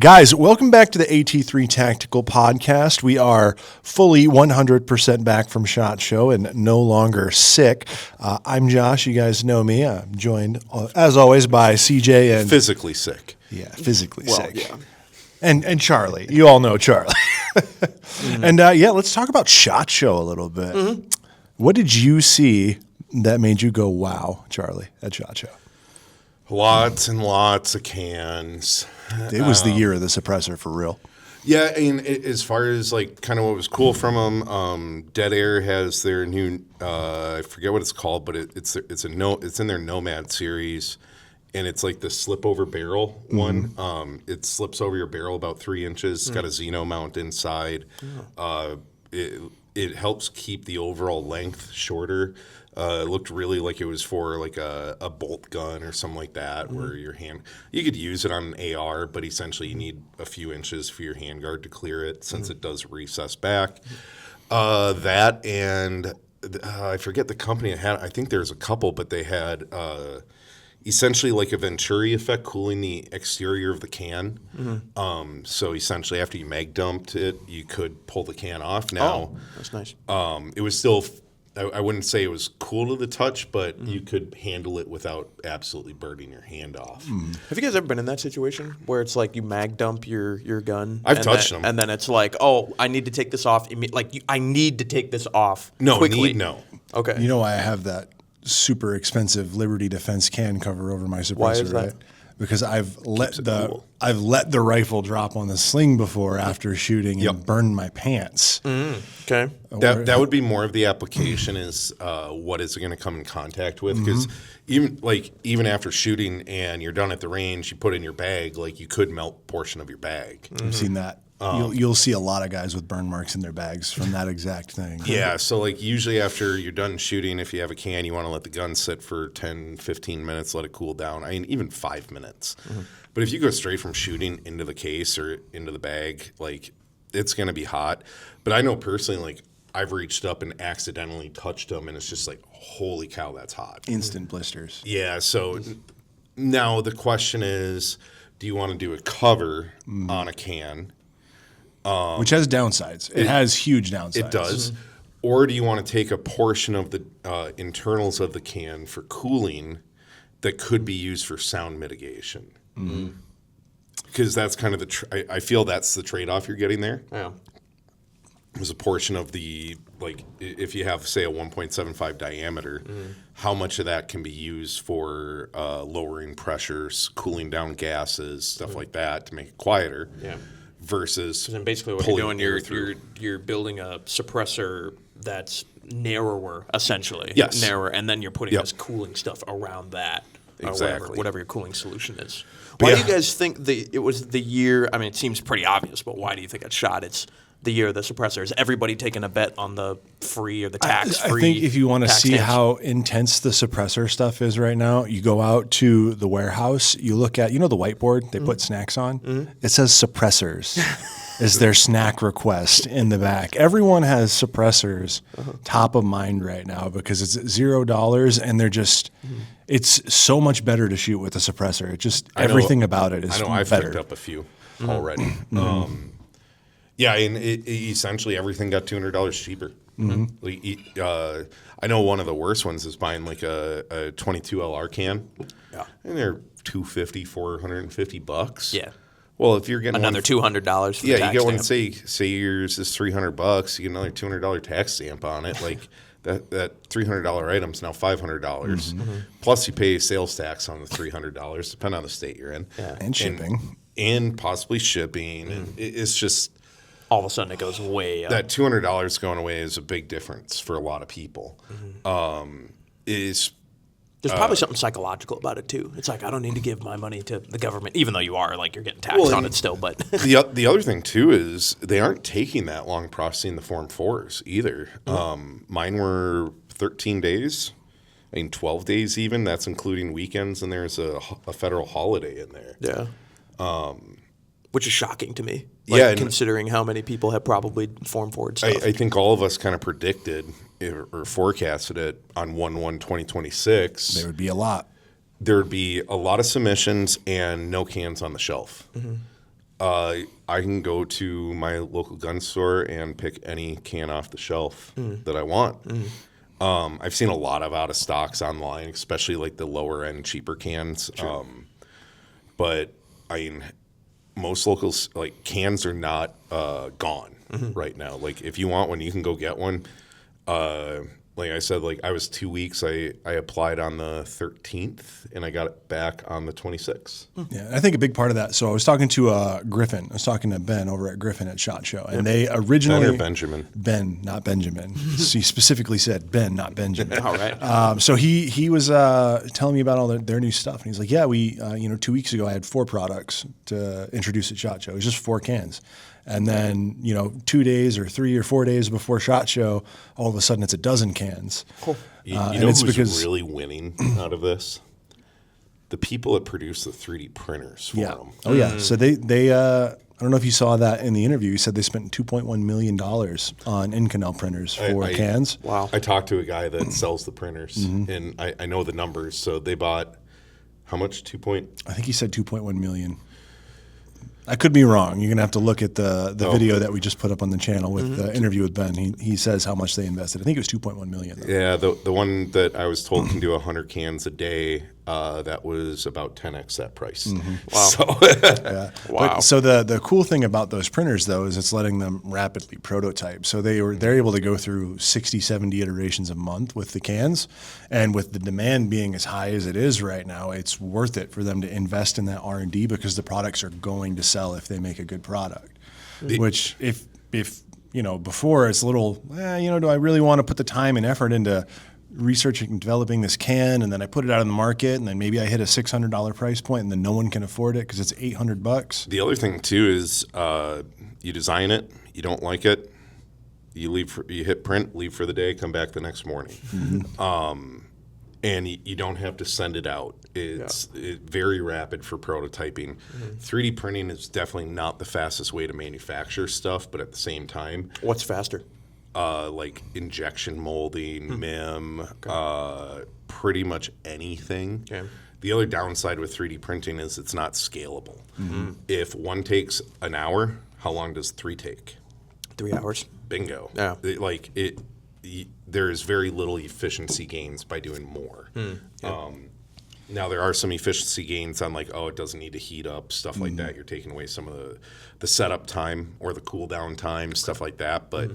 Guys, welcome back to the AT3 Tactical Podcast. We are fully 100% back from SHOT Show and no longer sick. I'm Josh. You guys know me. I'm joined, as always, by CJ and... Physically sick. Yeah, physically sick. Yeah. And Charlie. You all know Charlie. And let's talk about SHOT Show a little bit. What did you see that made you go, wow, Charlie, at SHOT Show? Lots and lots of cans. It was the year of the suppressor for real. Yeah, and as far as like kind of what was cool from them, Dead Air has their new I forget what it's called, but it's in their Nomad series, and it's like the slip over barrel one. It slips over your barrel about 3 inches. It's got a Xeno mount inside. It helps keep the overall length shorter. It looked really like it was for like a bolt gun or something like that, where your hand, you could use it on an AR, but essentially you need a few inches for your handguard to clear it since it does recess back. That and I forget the company it had. I think there's a couple, but they had essentially like a Venturi effect, cooling the exterior of the can. So essentially after you mag dumped it, you could pull the can off. Now, that's nice. It was still... I wouldn't say it was cool to the touch, but you could handle it without absolutely burning your hand off. Have you guys ever been in that situation where it's like you mag dump your gun? I've touched them. And then it's like, oh, I need to take this off. I need to take this off No, quickly. no. Okay. You know why I have that super expensive Liberty Defense can cover over my suppressor, Why is that? right? Because I've let cool. the rifle drop on the sling before after shooting and burned my pants. Okay. That would be more of the application is what is it going to come in contact with? Because even after shooting and you're done at the range, you put it in your bag, like you could melt a portion of your bag. I've seen that. You'll see a lot of guys with burn marks in their bags from that exact thing. Yeah, so like usually after you're done shooting, if you have a can, you want to let the gun sit for 10, 15 minutes, let it cool down. I mean, even 5 minutes. But if you go straight from shooting into the case or into the bag, like it's going to be hot. But I know personally, like I've reached up and accidentally touched them, and it's just like, holy cow, that's hot. Instant blisters. Yeah, so now the question is, do you want to do a cover on a can? Which has downsides. It has huge downsides. It does. Or do you want to take a portion of the internals of the can for cooling that could be used for sound mitigation? Because that's kind of I feel that's the trade-off you're getting there. Yeah. There's a portion of the, like, if you have, say, a 1.75 diameter, how much of that can be used for lowering pressures, cooling down gases, stuff like that to make it quieter? Yeah. Versus And basically what you're doing, you're building a suppressor that's narrower, essentially. Yes. Narrower, and then you're putting this cooling stuff around that. Exactly. Or whatever your cooling solution is. Why do you guys think it was the year, I mean, it seems pretty obvious, but why do you think at SHOT it's the year of the suppressor? Is everybody taking a bet on the free or the tax-free? I think if you want to see stamps? how intense the suppressor stuff is right now, you go out to the warehouse, you look at, the whiteboard they put snacks on? It says suppressors is their snack request in the back. Everyone has suppressors top of mind right now because it's $0 and they're just, it's so much better to shoot with a suppressor. It just, everything about it is better. I've picked up a few already. Yeah, and essentially everything got $200 cheaper. Like, I know one of the worst ones is buying like a 22 LR can. Yeah, and they're $250, $450. Yeah. Well, if you're getting another $200 for the tax you get one. stamp. Say yours is $300. You get another $200 tax stamp on it. Like that $300 item's now $500. Plus you pay sales tax on the $300, depending on the state you're in, and shipping, and possibly shipping. And it's just. All of a sudden it goes way up. That $200 going away is a big difference for a lot of people. There's probably something psychological about it too. It's like, I don't need to give my money to the government, even though you are, like, you're getting taxed on it still. But the other thing too is they aren't taking that long processing the Form 4s either. Mine were 13 days. I mean, 12 days even. That's including weekends, and there's a federal holiday in there. Yeah. Which is shocking to me. Like, considering how many people have probably Form 4'd stuff. I think all of us kind of predicted or forecasted it on 1/1/2026. There would be a lot. There would be a lot of submissions and no cans on the shelf. I can go to my local gun store and pick any can off the shelf that I want. I've seen a lot of out of stocks online, especially like the lower end, cheaper cans. But I mean, most locals like cans are not gone right now. Like if you want one, you can go get one. Like I said, like I was 2 weeks. I applied on the 13th and I got it back on the 26th. Yeah, I think a big part of that. So I was talking to Griffin. I was talking to Ben over at Griffin at SHOT Show, and they originally Ben or Benjamin? Ben, not Benjamin. He specifically said Ben, not Benjamin. All right. So he was telling me about all their new stuff, and he's like, "Yeah, we 2 weeks ago I had 4 products to introduce at SHOT Show. It was just 4 cans." And then, 2 days or 3 or 4 days before SHOT Show, all of a sudden it's a dozen cans. You And know it's who's because- really winning out of this? The people that produce the 3D printers for them. Oh yeah. So they I don't know if you saw that in the interview. He said they spent $2.1 million on Inconel printers for cans. Wow. I talked to a guy that sells the printers, and I know the numbers. So they bought how much? I think he said 2.1 million. I could be wrong. You're gonna have to look at the video that we just put up on the channel with the interview with Ben. He says how much they invested. I think it was 2.1 million. Though. Yeah, the one that I was told can do 100 cans a day. That was about 10x that price. Wow. So, Yeah. Wow. But, so the cool thing about those printers though is it's letting them rapidly prototype. So they're able to go through 60, 70 iterations a month with the cans, and with the demand being as high as it is right now, it's worth it for them to invest in that R&D because the products are going to sell if they make a good product. Which if before it's a little, do I really want to put the time and effort into researching and developing this can, and then I put it out on the market, and then maybe I hit a $600 price point, and then no one can afford it because it's $800. the other thing too is you design it, you don't like it, you hit print, leave for the day, come back the next morning, and you don't have to send it out. It's very rapid for prototyping. 3D printing is definitely not the fastest way to manufacture stuff, but at the same time, What's faster? like injection molding, MIM, pretty much anything. Okay. The other downside with 3D printing is it's not scalable. If one takes an hour, how long does 3 take? 3 hours. Bingo. Yeah. There's very little efficiency gains by doing more. Now there are some efficiency gains on it doesn't need to heat up, stuff like that. You're taking away some of the setup time or the cool down time, stuff like that. But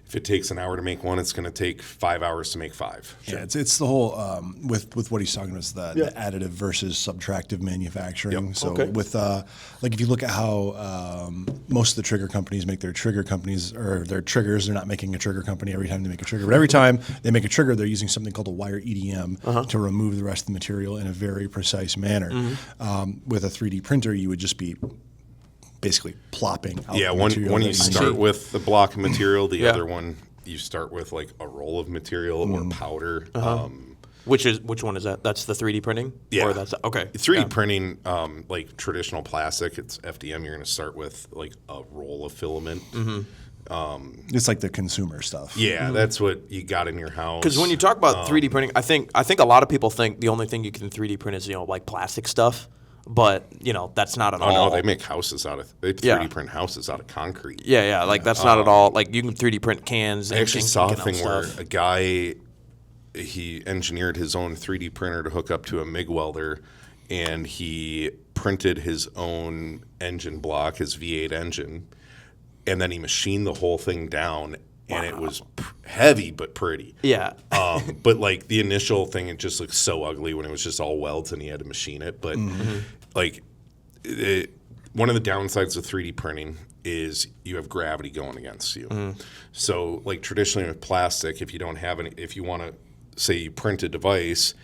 if it takes an hour to make one, it's going to take 5 hours to make 5. Yeah, it's the whole with what he's talking about is the additive versus subtractive manufacturing. Yep. So Okay. with if you look at how most of the trigger companies make their trigger companies or their triggers, they're not making a trigger company every time they make a trigger, but every time they make a trigger, they're using something called a wire EDM to remove the rest of the material in a very precise manner. With a 3D printer, you would just be basically plopping out Yeah, the one material you that you start need. with the block of material, the Yeah. other one you start with a roll of material or powder. Which one is that? That's the 3D printing? Yeah. Or that's okay. 3D printing, like traditional plastic, it's FDM. You're going to start with a roll of filament. It's like the consumer stuff. Yeah, that's what you got in your house. Because when you talk about 3D printing, I think a lot of people think the only thing you can 3D print is like plastic stuff, but that's not at all. no, they make houses out of they 3D Yeah. print houses out of concrete. Yeah, like that's not at all. Like you can 3D print cans. I actually and saw a ink and thing where stuff. a guy he engineered his own 3D printer to hook up to a MIG welder, and he printed his own engine block, his V8 engine, and then he machined the whole thing down, and it was heavy but pretty. Yeah. But the initial thing, it just looked so ugly when it was just all welds and he had to machine it. But one of the downsides of 3D printing is you have gravity going against you. So traditionally with plastic, if you don't have any, if you want to say you print a device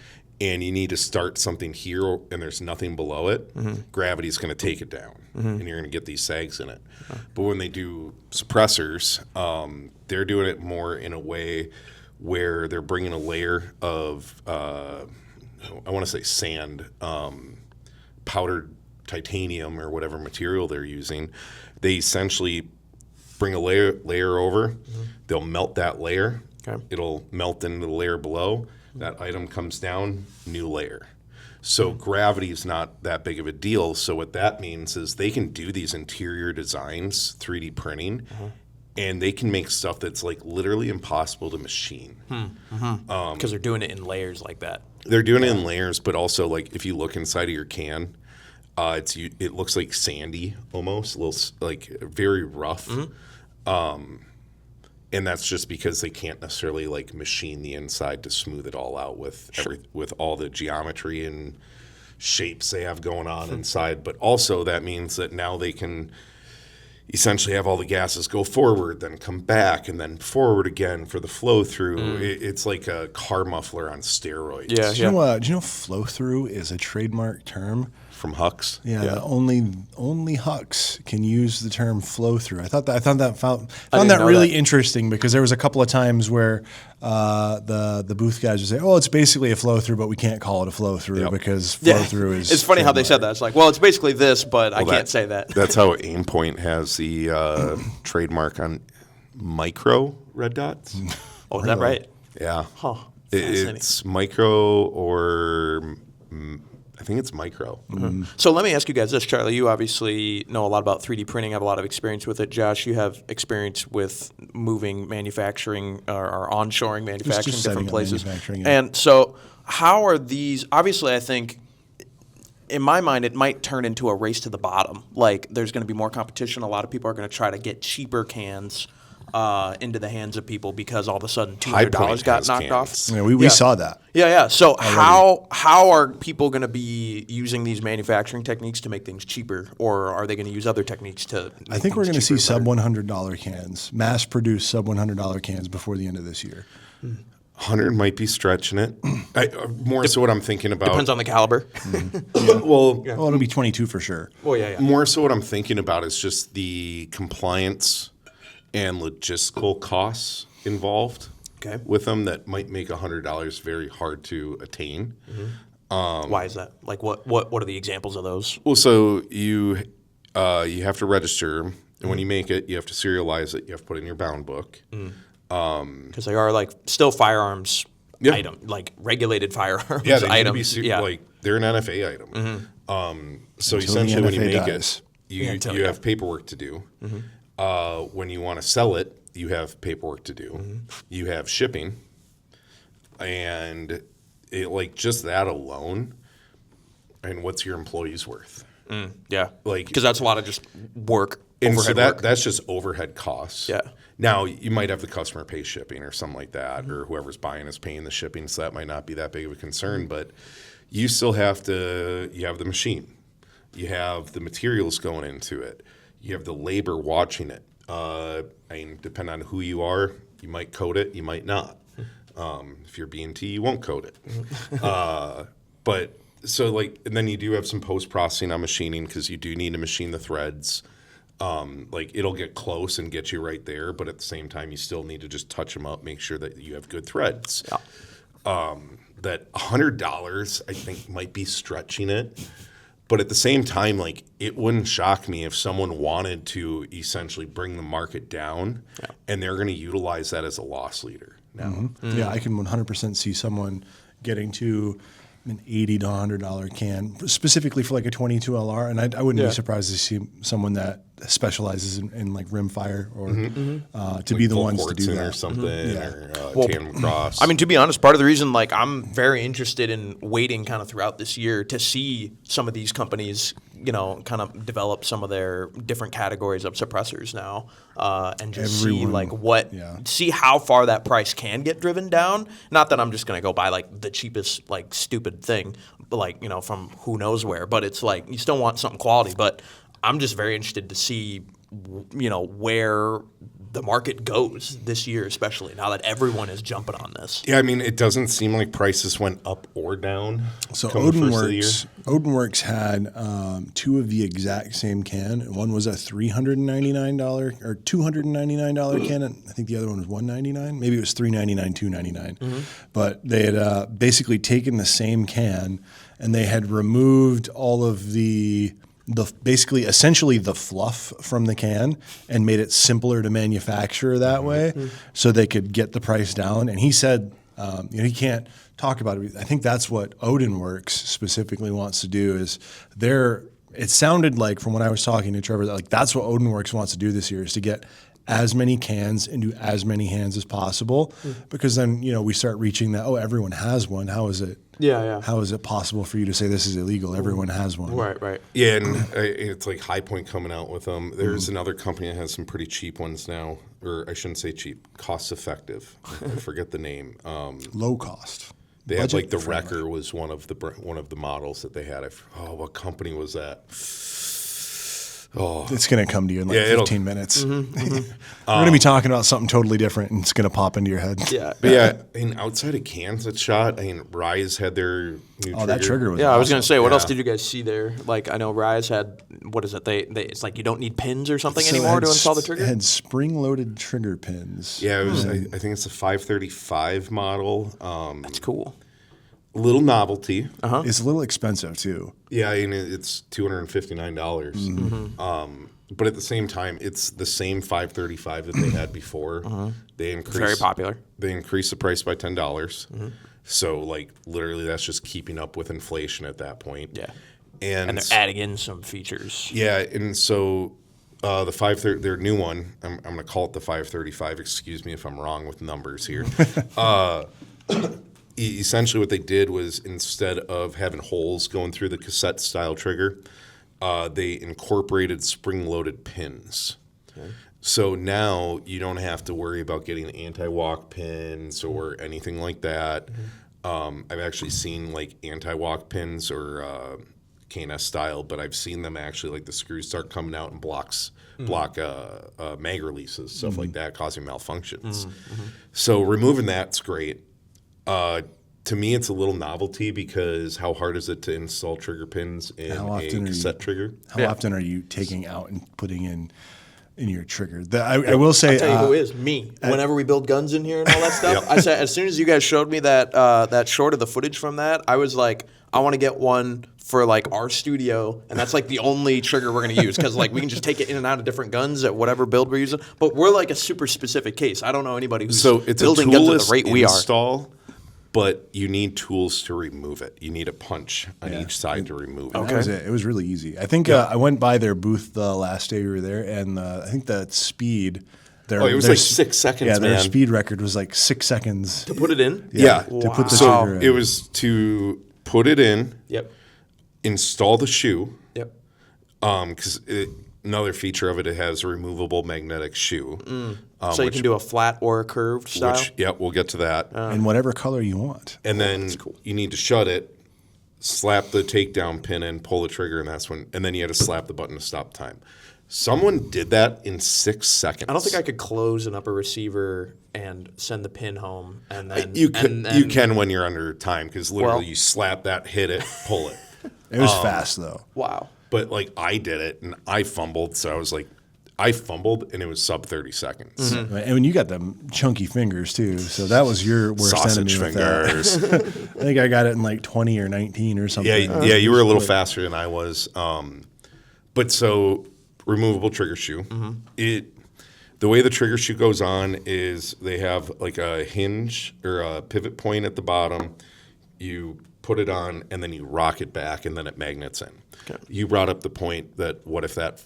and you need to start something here and there's nothing below it, gravity's going to take it down and you're going to get these sags in it. But when they do suppressors, they're doing it more in a way where they're bringing a layer of, I want to say sand, powdered titanium or whatever material they're using. They essentially bring a layer over. They'll melt that layer. Okay. It'll melt into the layer below. That item comes down, new layer. So gravity is not that big of a deal. So what that means is they can do these interior designs, 3D printing, and they can make stuff that's like literally impossible to machine. Because they're doing it in layers like that. They're doing it in layers, but also like if you look inside of your can, it looks like sandy almost, a little like very rough. And that's just because they can't necessarily like machine the inside to smooth it all out with with all the geometry and shapes they have going on inside. But also that means that now they can essentially have all the gases go forward, then come back, and then forward again for the flow through. It's like a car muffler on steroids. Yeah, Do you know flow through is a trademark term? From Hux. Yeah. Only Hux can use the term flow through. I found didn't that know really that. interesting because there was a couple of times where the booth guys would say, "Oh, it's basically a flow through, but we can't call it a flow through because flow through is." It's funny how they said that. It's like, well, it's basically this, but I can't say that. That's how Aimpoint has the trademark on micro red dots. Oh, is that right? Yeah. Huh. Fascinating. It's micro or I think it's micro. So let me ask you guys this, Charlie. You obviously know a lot about 3D printing, have a lot of experience with it. Josh, you have experience with moving manufacturing or onshoring manufacturing just in setting different up places. manufacturing, yeah. And so how are these – obviously I think in my mind it might turn into a race to the bottom. Like there's going to be more competition. A lot of people are going to try to get cheaper cans into the hands of people because all of a sudden $200 got has knocked cans. off. Yeah, we saw that. Yeah. So how are people going to be using these manufacturing techniques to make things cheaper, or are they going to use other techniques to? I think we're going to see sub $100 cans, mass produced sub $100 cans before the end of this year. 100 might be stretching it. More so what I'm thinking about. Depends on the caliber. Well, Oh, it'll be 22 for sure. Well, yeah. more so what I'm thinking about is just the compliance and logistical costs involved Okay. with them that might make $100 very hard to attain. Why is that? Like, what are the examples of those? Well, so you have to register, and when you make it, you have to serialize it. You have to put it in your bound book. Because they are like still firearms Yeah. item, like regulated firearms Yeah, they items. need to be like they're an NFA item. So Until the essentially, when you NFA make dies. it, you until- you have paperwork to do. When you want to sell it, you have paperwork to do. You have shipping, and it like just that alone. And what's your employees worth? Yeah, Like- because that's a lot of just work. And so overhead work. that's just overhead costs. Yeah. Now you might have the customer pay shipping or something like that, or whoever's buying is paying the shipping, so that might not be that big of a concern. But you still have to. You have the machine, you have the materials going into it, you have the labor watching it. I mean, depending on who you are, you might code it, you might not. If you're B&T, you won't code it. But so like, and then you do have some post processing on machining because you do need to machine the threads. Like it'll get close and get you right there, but at the same time, you still need to just touch them up, make sure that you have good threads. That $100, I think, might be stretching it, but at the same time, like it wouldn't shock me if someone wanted to essentially bring the market down, and they're going to utilize that as a loss leader. Now, Yeah, I can 100% see someone getting to an $80 to $100 can, specifically for like a 22 LR, and I wouldn't be surprised to see someone that specializes in like rimfire or to be the ones to do Volquartsen that. or something, Yeah. or tandem cross. I mean, to be honest, part of the reason, like, I'm very interested in waiting kind of throughout this year to see some of these companies, you know, kind of develop some of their different categories of suppressors now, and just see like see how far that price can get driven down. Not that I'm just going to go buy like the cheapest, like stupid thing, like, you know, from who knows where, but it's like you still want something quality. But I'm just very interested to see, you know, where the market goes this year, especially now that everyone is jumping on this. Yeah, I mean, it doesn't seem like prices went up or down. So come the first of the year. Odinworks had two of the exact same can. One was a $399 or $299 can. And I think the other one was $199. Maybe it was $399, $299. But they had basically taken the same can and they had removed all of the basically essentially the fluff from the can and made it simpler to manufacture that way so they could get the price down. And he said He can't talk about it. I think that's what Odinworks specifically wants to do. Is it sounded like from when I was talking to Trevor that like that's what Odinworks wants to do this year is to get as many cans into as many hands as possible, because then we start reaching that. Oh, everyone has one. How is it? Yeah. How is it possible for you to say this is illegal? Everyone has one. Right. Yeah, and it's like High Point coming out with them. There's another company that has some pretty cheap ones now, or I shouldn't say cheap, cost effective. I forget the name. Low cost. They had like the Budget-friendly. Wrecker was one of the models that they had. What company was that? Oh, It's going to come to you in like Yeah, 15 minutes. We're going to be talking about something totally different, and it's going to pop into your head. Yeah. but yeah, outside of cans that shot, Rise had their new trigger. Oh, that trigger was Yeah, I was gonna say, what else Yeah. did you guys see there? Like, I know Rise had, what is it? It's like you don't need pins or something So it anymore had to install the trigger. It had spring-loaded trigger pins. Yeah, it was. I think it's a 535 model. That's cool. Little novelty. It's a little expensive too. Yeah, it's $259. But at the same time, it's the same 535 that they had before. They increased. Very popular. They increased the price by $10. So like literally, that's just keeping up with inflation at that point. Yeah. And And they're adding in some features. yeah, and so the 530, their new one, I'm going to call it the 535. Excuse me if I'm wrong with numbers here. Essentially, what they did was instead of having holes going through the cassette style trigger, they incorporated spring-loaded pins. Okay. So now you don't have to worry about getting anti-walk pins or anything like that. I've actually seen like anti-walk pins or KNS style, but I've seen them actually like the screws start coming out and block mag releases, stuff like that, causing malfunctions. So removing that's great. To me, it's a little novelty because how hard is it to install trigger pins in a cassette trigger? How often are you taking out and putting in your trigger? I will say, I'll tell you who is me. Whenever we build guns in here and all that stuff, I said as soon as you guys showed me that short of the footage from that, I was like, I want to get one for like our studio, and that's like the only trigger we're going to use because like we can just take it in and out of different guns at whatever build we're using. But we're like a super specific case. I don't know anybody who's So it's building a guns at toolless the rate we are. install, but you need tools to remove it. You need a punch on each side to remove it. that was it. It was really easy. I think I went by their booth the last day we were there, and I think that speed. It was like 6 seconds, Yeah, their man. speed record was like 6 seconds. To put it in? Yeah. To put the So trigger in. it was to put it in, Yep. install the shoe, Yep. because another feature of it, it has a removable magnetic shoe. So you can do a flat or a curved style? Which, yeah, we'll get to that. in whatever color you want. And then you need to shut it, slap the takedown pin in, pull the trigger, and then you had to slap the button to stop time. Someone did that in 6 seconds. I don't think I could close an upper receiver and send the pin home, and then You can, and then- you can when you're under time because literally Well- you slap that, hit it, pull it. It was fast though. Wow. But like I did it and I fumbled, so I was like, I fumbled and it was sub 30 seconds. Right, and when you got them chunky fingers too, so that was your worst Sausage enemy with that. fingers. I think I got it in like 20 or 19 or something. Yeah, you were a little faster than I was. But so removable trigger shoe. The way the trigger shoe goes on is they have like a hinge or a pivot point at the bottom. You put it on and then you rock it back and then it magnets in. Okay. You brought up the point that what if that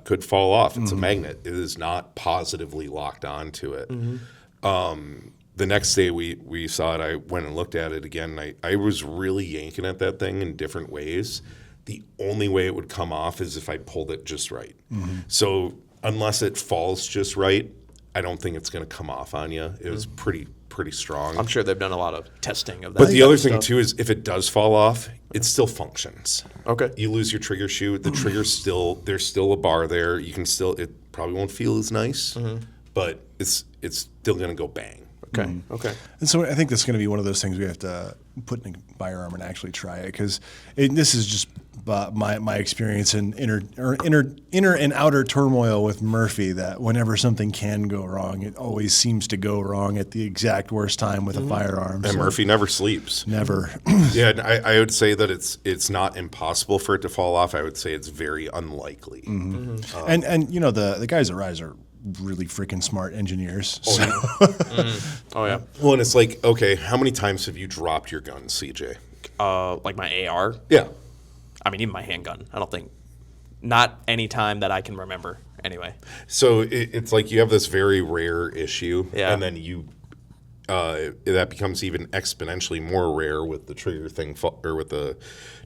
could fall off? It's a magnet. It is not positively locked onto it. The next day we saw it, I went and looked at it again. And I was really yanking at that thing in different ways. The only way it would come off is if I pulled it just right. So unless it falls just right, I don't think it's going to come off on you. It was pretty strong. I'm sure they've done a lot of testing of that. But the other stuff. thing too is if it does fall off, it still functions. Okay. You lose your trigger shoe, the trigger's still there's still a bar there. You can still it probably won't feel as nice, but it's still going to go bang. Okay. Okay. And so I think that's going to be one of those things we have to put in a firearm and actually try it because this is just my experience in inner and outer turmoil with Murphy. That whenever something can go wrong, it always seems to go wrong at the exact worst time with a firearm. And So Murphy never sleeps. never. Yeah, and I would say that it's not impossible for it to fall off. I would say it's very unlikely. And you know the guys at Rise are really freaking smart engineers. Oh yeah. Well, and it's like, okay, how many times have you dropped your gun, CJ? Like my AR. Yeah. I mean, even my handgun. I don't think. Not any time that I can remember. Anyway. So it's like you have this very rare issue, Yeah. and then that becomes even exponentially more rare with the trigger thing or with the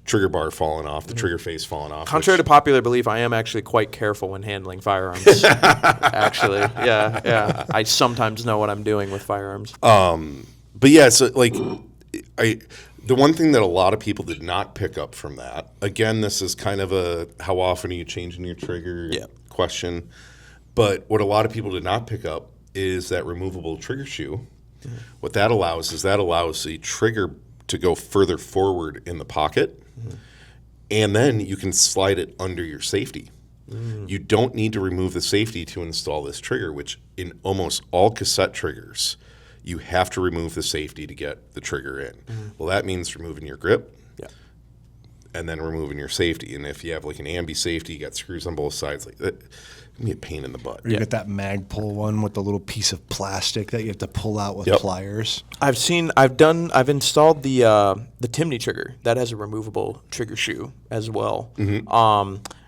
trigger bar falling off, the trigger face falling off. Contrary to popular belief, I am actually quite careful when handling firearms. Actually, yeah. I sometimes know what I'm doing with firearms. But yeah, so like, the one thing that a lot of people did not pick up from that, again, this is kind of a how often are you changing your trigger question, but what a lot of people did not pick up is that removable trigger shoe. What that allows is the trigger to go further forward in the pocket, and then you can slide it under your safety. You don't need to remove the safety to install this trigger, which in almost all cassette triggers, you have to remove the safety to get the trigger in. Well, that means removing your grip and then removing your safety. And if you have like an ambi safety, you got screws on both sides, like that, it can be a pain in the butt. Or you get that mag pull one with the little piece of plastic that you have to pull out with pliers. I've installed the Timney trigger that has a removable trigger shoe as well.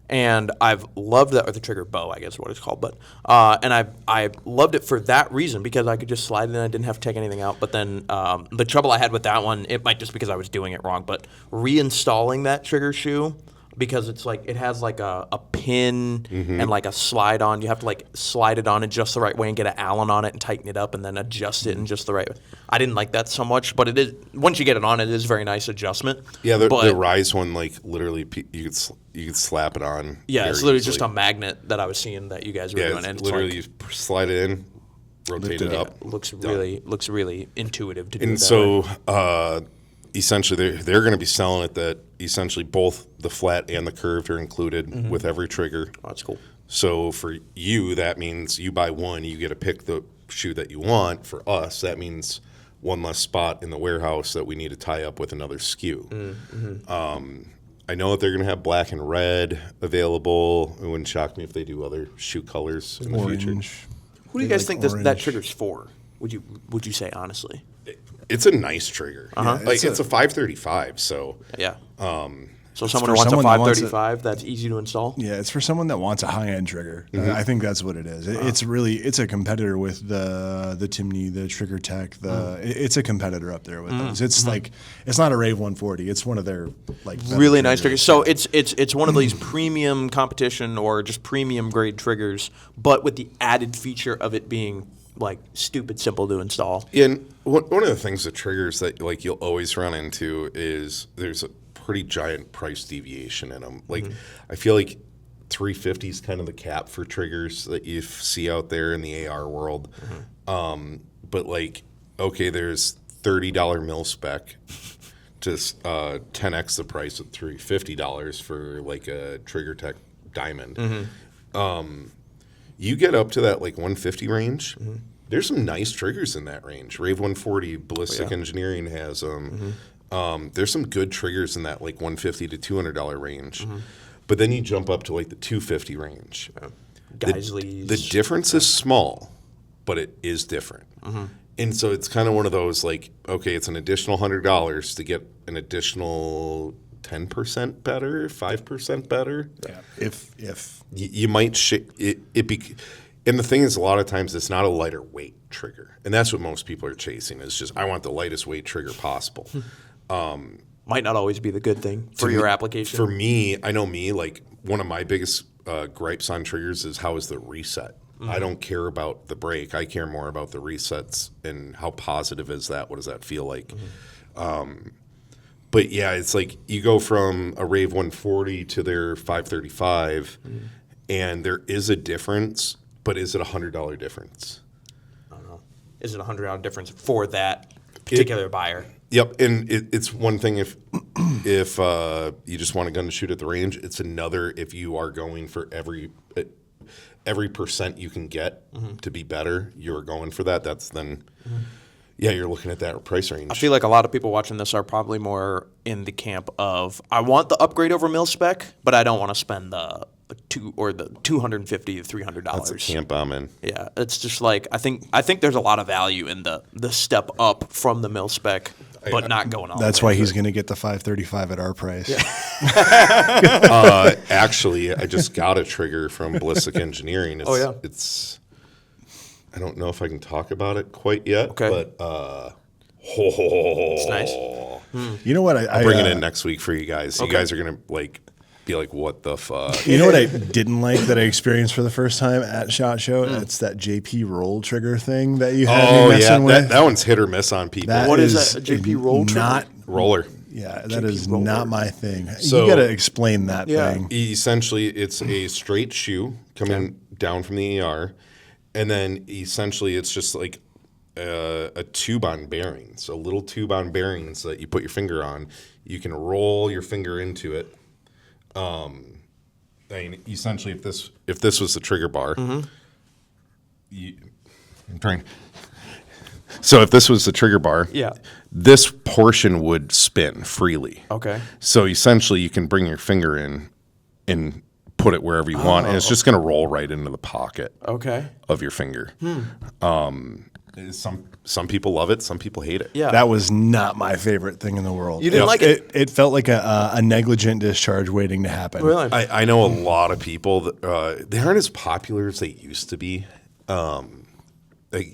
And I've loved that, or the trigger bow, I guess is what it's called. But and I loved it for that reason, because I could just slide it in. I didn't have to take anything out. But then the trouble I had with that one, it might just because I was doing it wrong, but reinstalling that trigger shoe, because it's like it has like a pin and like a slide on. You have to like slide it on in just the right way and get an Allen on it and tighten it up and then adjust it in just the right way. I didn't like that so much, but it is, once you get it on, it is a very nice adjustment. Yeah, the Rise one, like literally, you could slap it on. Yeah, it's literally just a magnet that I was seeing that you guys were doing. And literally, it's you slide it in, rotate it up. Looks really intuitive to do. And that so, way. Essentially, they're going to be selling it that essentially both the flat and the curved are included with every trigger. Oh, that's cool. So for you, that means you buy one, you get to pick the shoe that you want. For us, that means one less spot in the warehouse that we need to tie up with another SKU. I know that they're going to have black and red available. It wouldn't shock me if they do other shoe colors in the future. Who do you guys think that trigger's for? Would you say, honestly? It's a nice trigger. Like it's a 535, so yeah. So someone who wants a 535 that's easy to install? Yeah, it's for someone that wants a high-end trigger. I think that's what it is. It's a competitor with the Timney, the Trigger Tech. It's a competitor up there with those. It's like, it's not a Rave 140. It's one of their like really nice triggers. So it's one of these premium competition or just premium grade triggers, but with the added feature of it being like stupid simple to install. And one of the things that triggers that like you'll always run into is there's a pretty giant price deviation in them. Like I feel like 350 is kind of the cap for triggers that you see out there in the AR world. But like, okay, there's $30 mil spec to 10x the price of $350 for like a Trigger Tech Diamond. You get up to that like 150 range. There's some nice triggers in that range. Rave 140 Ballistic Engineering has them. There's some good triggers in that like $150 to $200 range. But then you jump up to like the $250 range. Geisley's. The difference is small, but it is different. And so it's kind of one of those like, okay, it's an additional $100 to get an additional 10% better, 5% better. Yeah. If you might and the thing is, a lot of times it's not a lighter weight trigger, and that's what most people are chasing. Is just I want the lightest weight trigger possible. Might not always be the good thing for your application. For me, I know me. Like one of my biggest gripes on triggers is how is the reset. I don't care about the break. I care more about the resets and how positive is that. What does that feel like? But yeah, it's like you go from a Rave 140 to their 535, and there is a difference, but is it a $100 difference? I don't know. Is it a $100 difference for that particular buyer? Yep, and it's one thing if you just want a gun to shoot at the range. It's another if you are going for every percent you can get to be better. You're going for that. That's then. Yeah, you're looking at that price range. I feel like a lot of people watching this are probably more in the camp of I want the upgrade over mil spec, but I don't want to spend the the $250 to $300. That's a camp I'm in. Yeah, it's just like I think there's a lot of value in the step up from the mil spec, but not going all. That's the way. why he's going to get the 535 at our price. Actually, I just got a trigger from Ballistic Engineering. Oh, It's I don't know if I can talk about it quite yet. Okay. But It's nice. You know what? I'll bring it in next week for you guys. You guys are gonna be like, what the fuck? You know what I didn't like that I experienced for the first time at SHOT Show? It's that JP roll trigger thing that you had me messing with. That one's hit or miss on people. What is that, a JP roll trigger? Not roller. Yeah, that is not my thing. So- you got to explain that Yeah. thing. Essentially, it's a straight shoe coming down from the AR, and then essentially it's just like a tube on bearings, a little tube on bearings that you put your finger on. You can roll your finger into it. I mean, essentially, if this was the trigger bar, So if this was the trigger bar, Yeah. this portion would spin freely. Okay. So essentially, you can bring your finger in and put it wherever you want, and it's just going to roll right into the pocket Okay. of your finger. Some people love it, some people hate it. Yeah. That was not my favorite thing in the world. You didn't like it? It felt like a negligent discharge waiting to happen. Really? I know a lot of people that they aren't as popular as they used to be.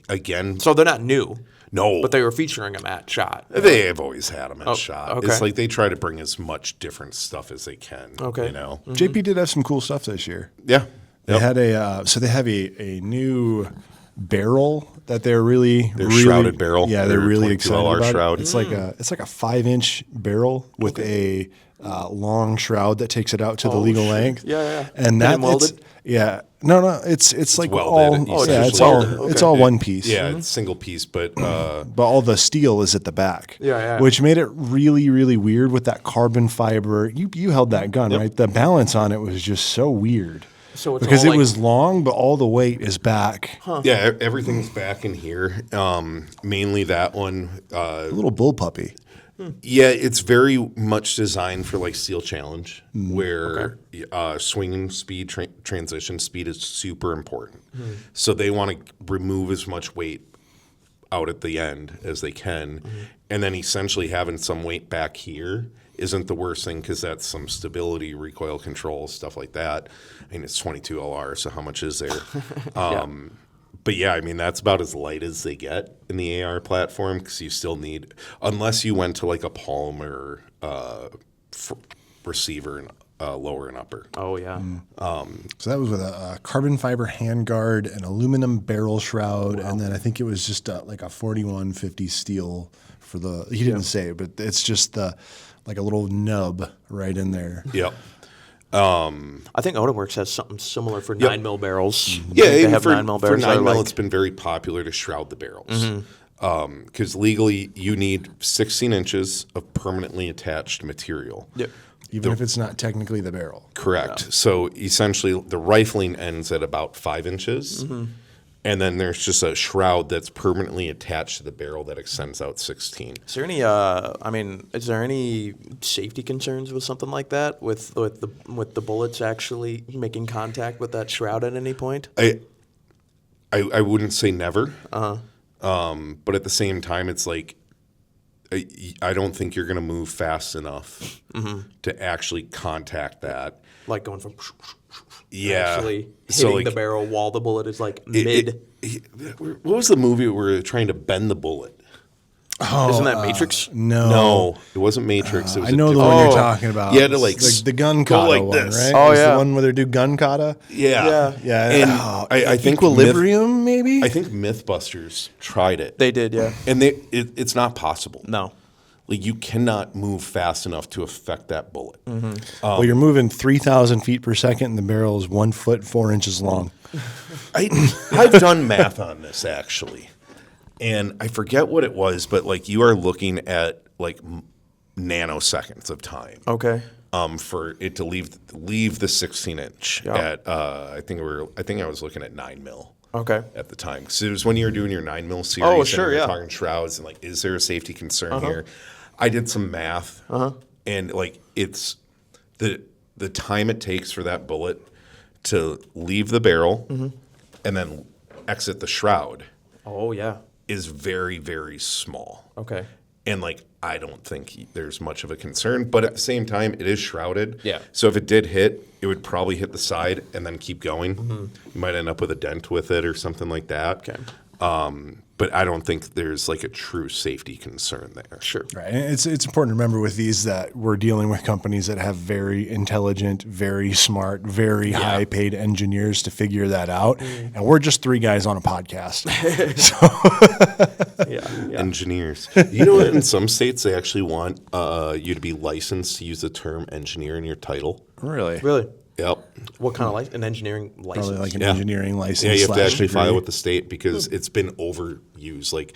Again, So they're not new, no, but they were featuring them at SHOT. they have always had them at SHOT. okay. It's like they try to bring as much different stuff as they can. Okay. You know? JP did have some cool stuff this year. Yeah. They had they have a new barrel that they're really shrouded barrel. Yeah, they're Their really 22 excited LR about. shroud. It's like a 5-inch barrel with a long shroud that takes it out to the legal length. Yeah. And Been that welded? no, it's like welded. all It's it's all one piece. Yeah, it's single piece, but But all the steel is at the back. Yeah. Which made it really, really weird with that carbon fiber. You held that gun, right? The balance on it was just so weird. So it's because all it like- was long, but all the weight is back. yeah, everything's back in here. Mainly that one. A little bull puppy. Yeah, it's very much designed for like Steel Challenge, where swinging speed, transition speed is super important. So they want to remove as much weight out at the end as they can, and then essentially having some weight back here isn't the worst thing because that's some stability, recoil control, stuff like that. I mean, it's 22 LR, so how much is there? But yeah, I mean, that's about as light as they get in the AR platform because you still need, unless you went to like a Palmer receiver and lower and upper. Oh yeah. So that was with a carbon fiber handguard, an aluminum barrel shroud, and then I think it was just like a 4150 steel for the. He didn't say, but it's just like a little nub right in there. Yep. I think Odinworks has something similar for 9mm barrels. Yeah, they and have for 9mm barrels. 9mm, that are it's been very popular to shroud the barrels. Because legally, you need 16 inches of permanently attached material. Yep. Even if it's not technically the barrel. Correct. So essentially, the rifling ends at about 5 inches. And then there's just a shroud that's permanently attached to the barrel that extends out 16. Is there any? Is there any safety concerns with something like that? With the bullets actually making contact with that shroud at any point? I wouldn't say never. But at the same time, it's like I don't think you're going to move fast enough to actually contact that. Like going from So actually hitting like, the barrel while the bullet is like mid. What was the movie where they're trying to bend the bullet? Isn't that Matrix? No, it wasn't Matrix. It was I know the different- one you're talking about. You had to like It's the gun go kata like one, this. right? Oh, It's yeah. the one where they do gun kata. Yeah. Yeah, And I think Equilibrium, maybe. I think MythBusters tried it. They did, yeah. And it's not possible. No. Like you cannot move fast enough to affect that bullet. Well, you're moving 3,000 feet per second, and the barrel is 1 foot 4 inches long. I've done math on this actually, and I forget what it was, but like you are looking at like nanoseconds of time. Okay. For it to leave the 16 inch Yeah. at I think I was looking at 9mm. Okay. At the time, because it was when you were doing your 9mm series. Oh, and sure, we were yeah. talking shrouds and like, is there a safety concern here? I did some math, and like it's the time it takes for that bullet to leave the barrel and then exit the shroud Oh yeah. is very, very small. Okay. And like, I don't think there's much of a concern, but at the same time, it is shrouded. Yeah. So if it did hit, it would probably hit the side and then keep going. You might end up with a dent with it or something like that. Okay. But I don't think there's like a true safety concern there. Sure. Right. And it's important to remember with these that we're dealing with companies that have very intelligent, very smart, very high paid engineers to figure that out. And we're just three guys on a podcast. Yeah. Engineers. You know, in some states, they actually want you to be licensed to use the term engineer in your title. Really? Really? Yep. What kind of license? An engineering license? Probably like an engineering license. Yeah, you have to actually degree. file with the state because it's been overused. Like,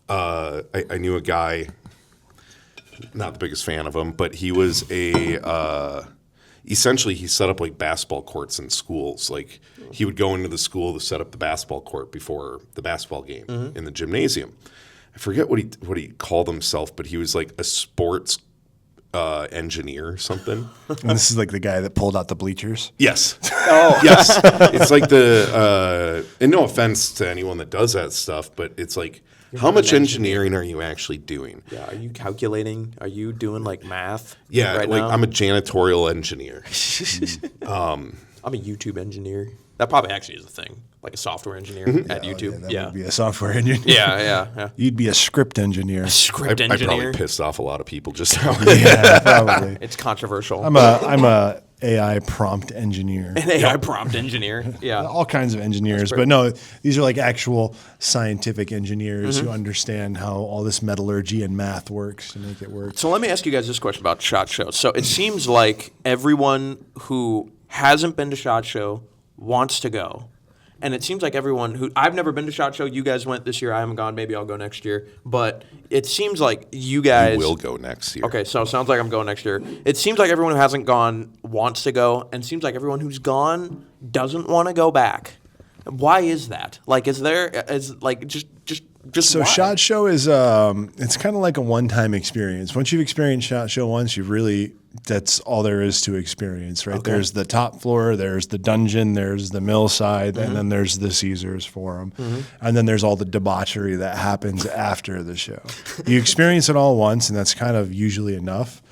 I knew a guy, not the biggest fan of him, but he was essentially he set up like basketball courts in schools. Like, he would go into the school to set up the basketball court before the basketball game in the gymnasium. I forget what he called himself, but he was like a sports engineer or something. And this is like the guy that pulled out the bleachers. Yes. Oh. Yes. It's like and no offense to anyone that does that stuff, but it's like, how much engineering are you actually doing? Yeah. Are you calculating? Are you doing like math? Yeah, Right like now? I'm a janitorial engineer. I'm a YouTube engineer. That probably actually is a thing. Like a software engineer at YouTube. That Yeah. would be a software engineer. Yeah. You'd be a script engineer. Script I engineer. probably pissed off a lot of people just now. Yeah, probably. It's controversial. I'm a AI prompt engineer. An AI prompt engineer. Yeah. All kinds of engineers, but no, these are like actual scientific engineers who understand how all this metallurgy and math works to make it work. So let me ask you guys this question about SHOT Show. So it seems like everyone who hasn't been to SHOT Show wants to go. And it seems like everyone who I've never been to SHOT Show. You guys went this year. I haven't gone. Maybe I'll go next year. But it seems like you guys will go next year. Okay, so it sounds like I'm going next year. It seems like everyone who hasn't gone wants to go, and it seems like everyone who's gone doesn't want to go back. Why is that? Like, just So why? SHOT Show is it's kind of like a one-time experience. Once you've experienced SHOT Show once, that's all there is to experience, right? Okay. There's the top floor, there's the dungeon, there's the mill side, and then there's the Caesars Forum. And then there's all the debauchery that happens after the show. You experience it all once, and that's kind of usually enough.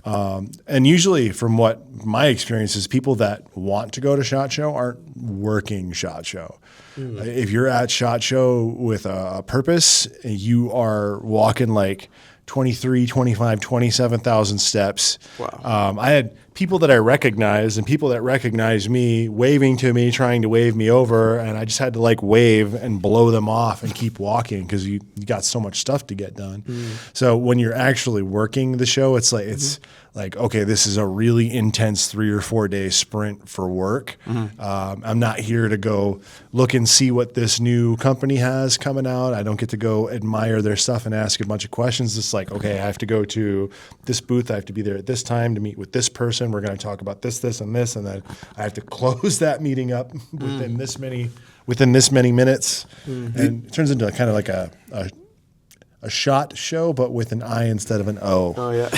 And usually, from what my experience is, people that want to go to SHOT Show aren't working SHOT Show. If you're at SHOT Show with a purpose, you are walking like 23, 25, 27,000 steps. Wow. I had people that I recognized and people that recognized me waving to me, trying to wave me over, and I just had to like wave and blow them off and keep walking because you got so much stuff to get done. So when you're actually working the show, it's like, okay, this is a really intense 3 or 4 day sprint for work. I'm not here to go look and see what this new company has coming out. I don't get to go admire their stuff and ask a bunch of questions. It's like, okay, I have to go to this booth. I have to be there at this time to meet with this person. We're going to talk about this, and this, and then I have to close that meeting up within this many minutes. And it turns into kind of like a SHOT show, but with an I instead of an O. Oh yeah.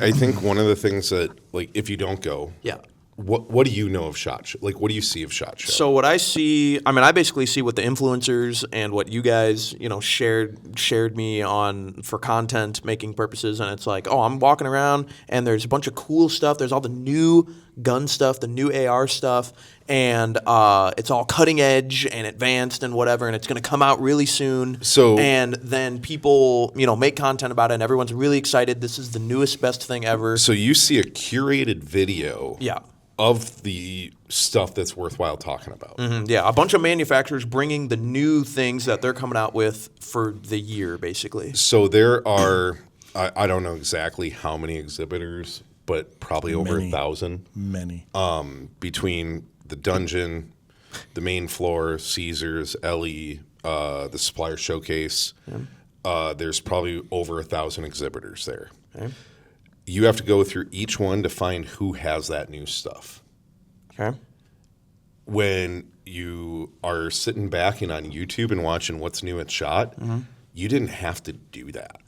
I think one of the things that, like, if you don't go, Yeah. what do you know of SHOT Show? Like, what do you see of SHOT Show? So what I see, I basically see what the influencers and what you guys, shared me on for content making purposes, and it's like, oh, I'm walking around and there's a bunch of cool stuff. There's all the new gun stuff, the new AR stuff, and it's all cutting edge and advanced and whatever, and it's going to come out really soon. So- and then people, make content about it, and everyone's really excited. This is the newest, best thing ever. So you see a curated video Yeah. of the stuff that's worthwhile talking about. Yeah, a bunch of manufacturers bringing the new things that they're coming out with for the year, basically. So there are, I don't know exactly how many exhibitors, but probably over Many. 1,000 Many. between the dungeon, the main floor, Caesars, LE, the supplier showcase. There's probably over 1,000 exhibitors there. Okay. You have to go through each one to find who has that new stuff. Okay. When you are sitting back and on YouTube and watching what's new at SHOT, you didn't have to do that.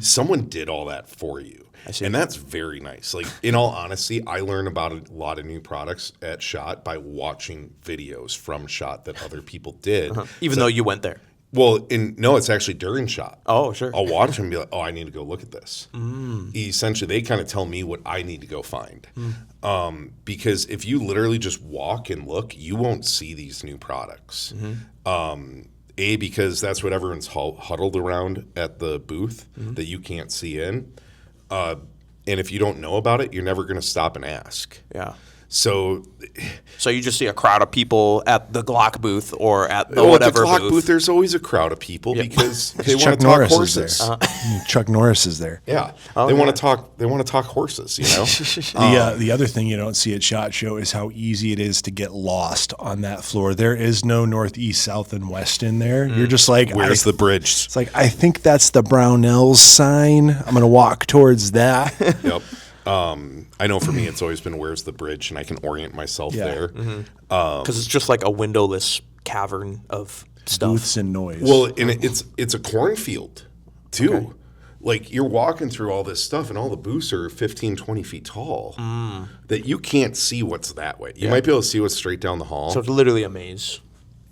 Someone did all that for you. And that's very nice. Like, in all honesty, I learn about a lot of new products at SHOT by watching videos from SHOT that other people did. Even though you went there. Well, no, it's actually during SHOT. Oh, sure. I'll watch them and be like, oh, I need to go look at this. Essentially, they kind of tell me what I need to go find. Because if you literally just walk and look, you won't see these new products. Because that's what everyone's huddled around at the booth that you can't see in. And if you don't know about it, you're never going to stop and ask. Yeah. So you just see a crowd of people at the Glock booth or at the whatever at the Glock booth. booth. There's always a crowd of people because they want Chuck to talk Norris horses. is there. Chuck Norris is there. Yeah, they want to talk. They want to talk horses. You know. The other thing you don't see at SHOT Show is how easy it is to get lost on that floor. There is no northeast, south, and west in there. You're just like, Where's the bridge? It's like, I think that's the Brownells sign. I'm going to walk towards that. Yep. I know for me, it's always been where's the bridge, and I can orient myself there. Because it's just like a windowless cavern of stuff. Booths and noise. Well, and it's a cornfield, too. Okay. Like, you're walking through all this stuff, and all the booths are 15, 20 feet tall, that you can't see what's that way. You might be able to see what's straight down the hall. So it's literally a maze.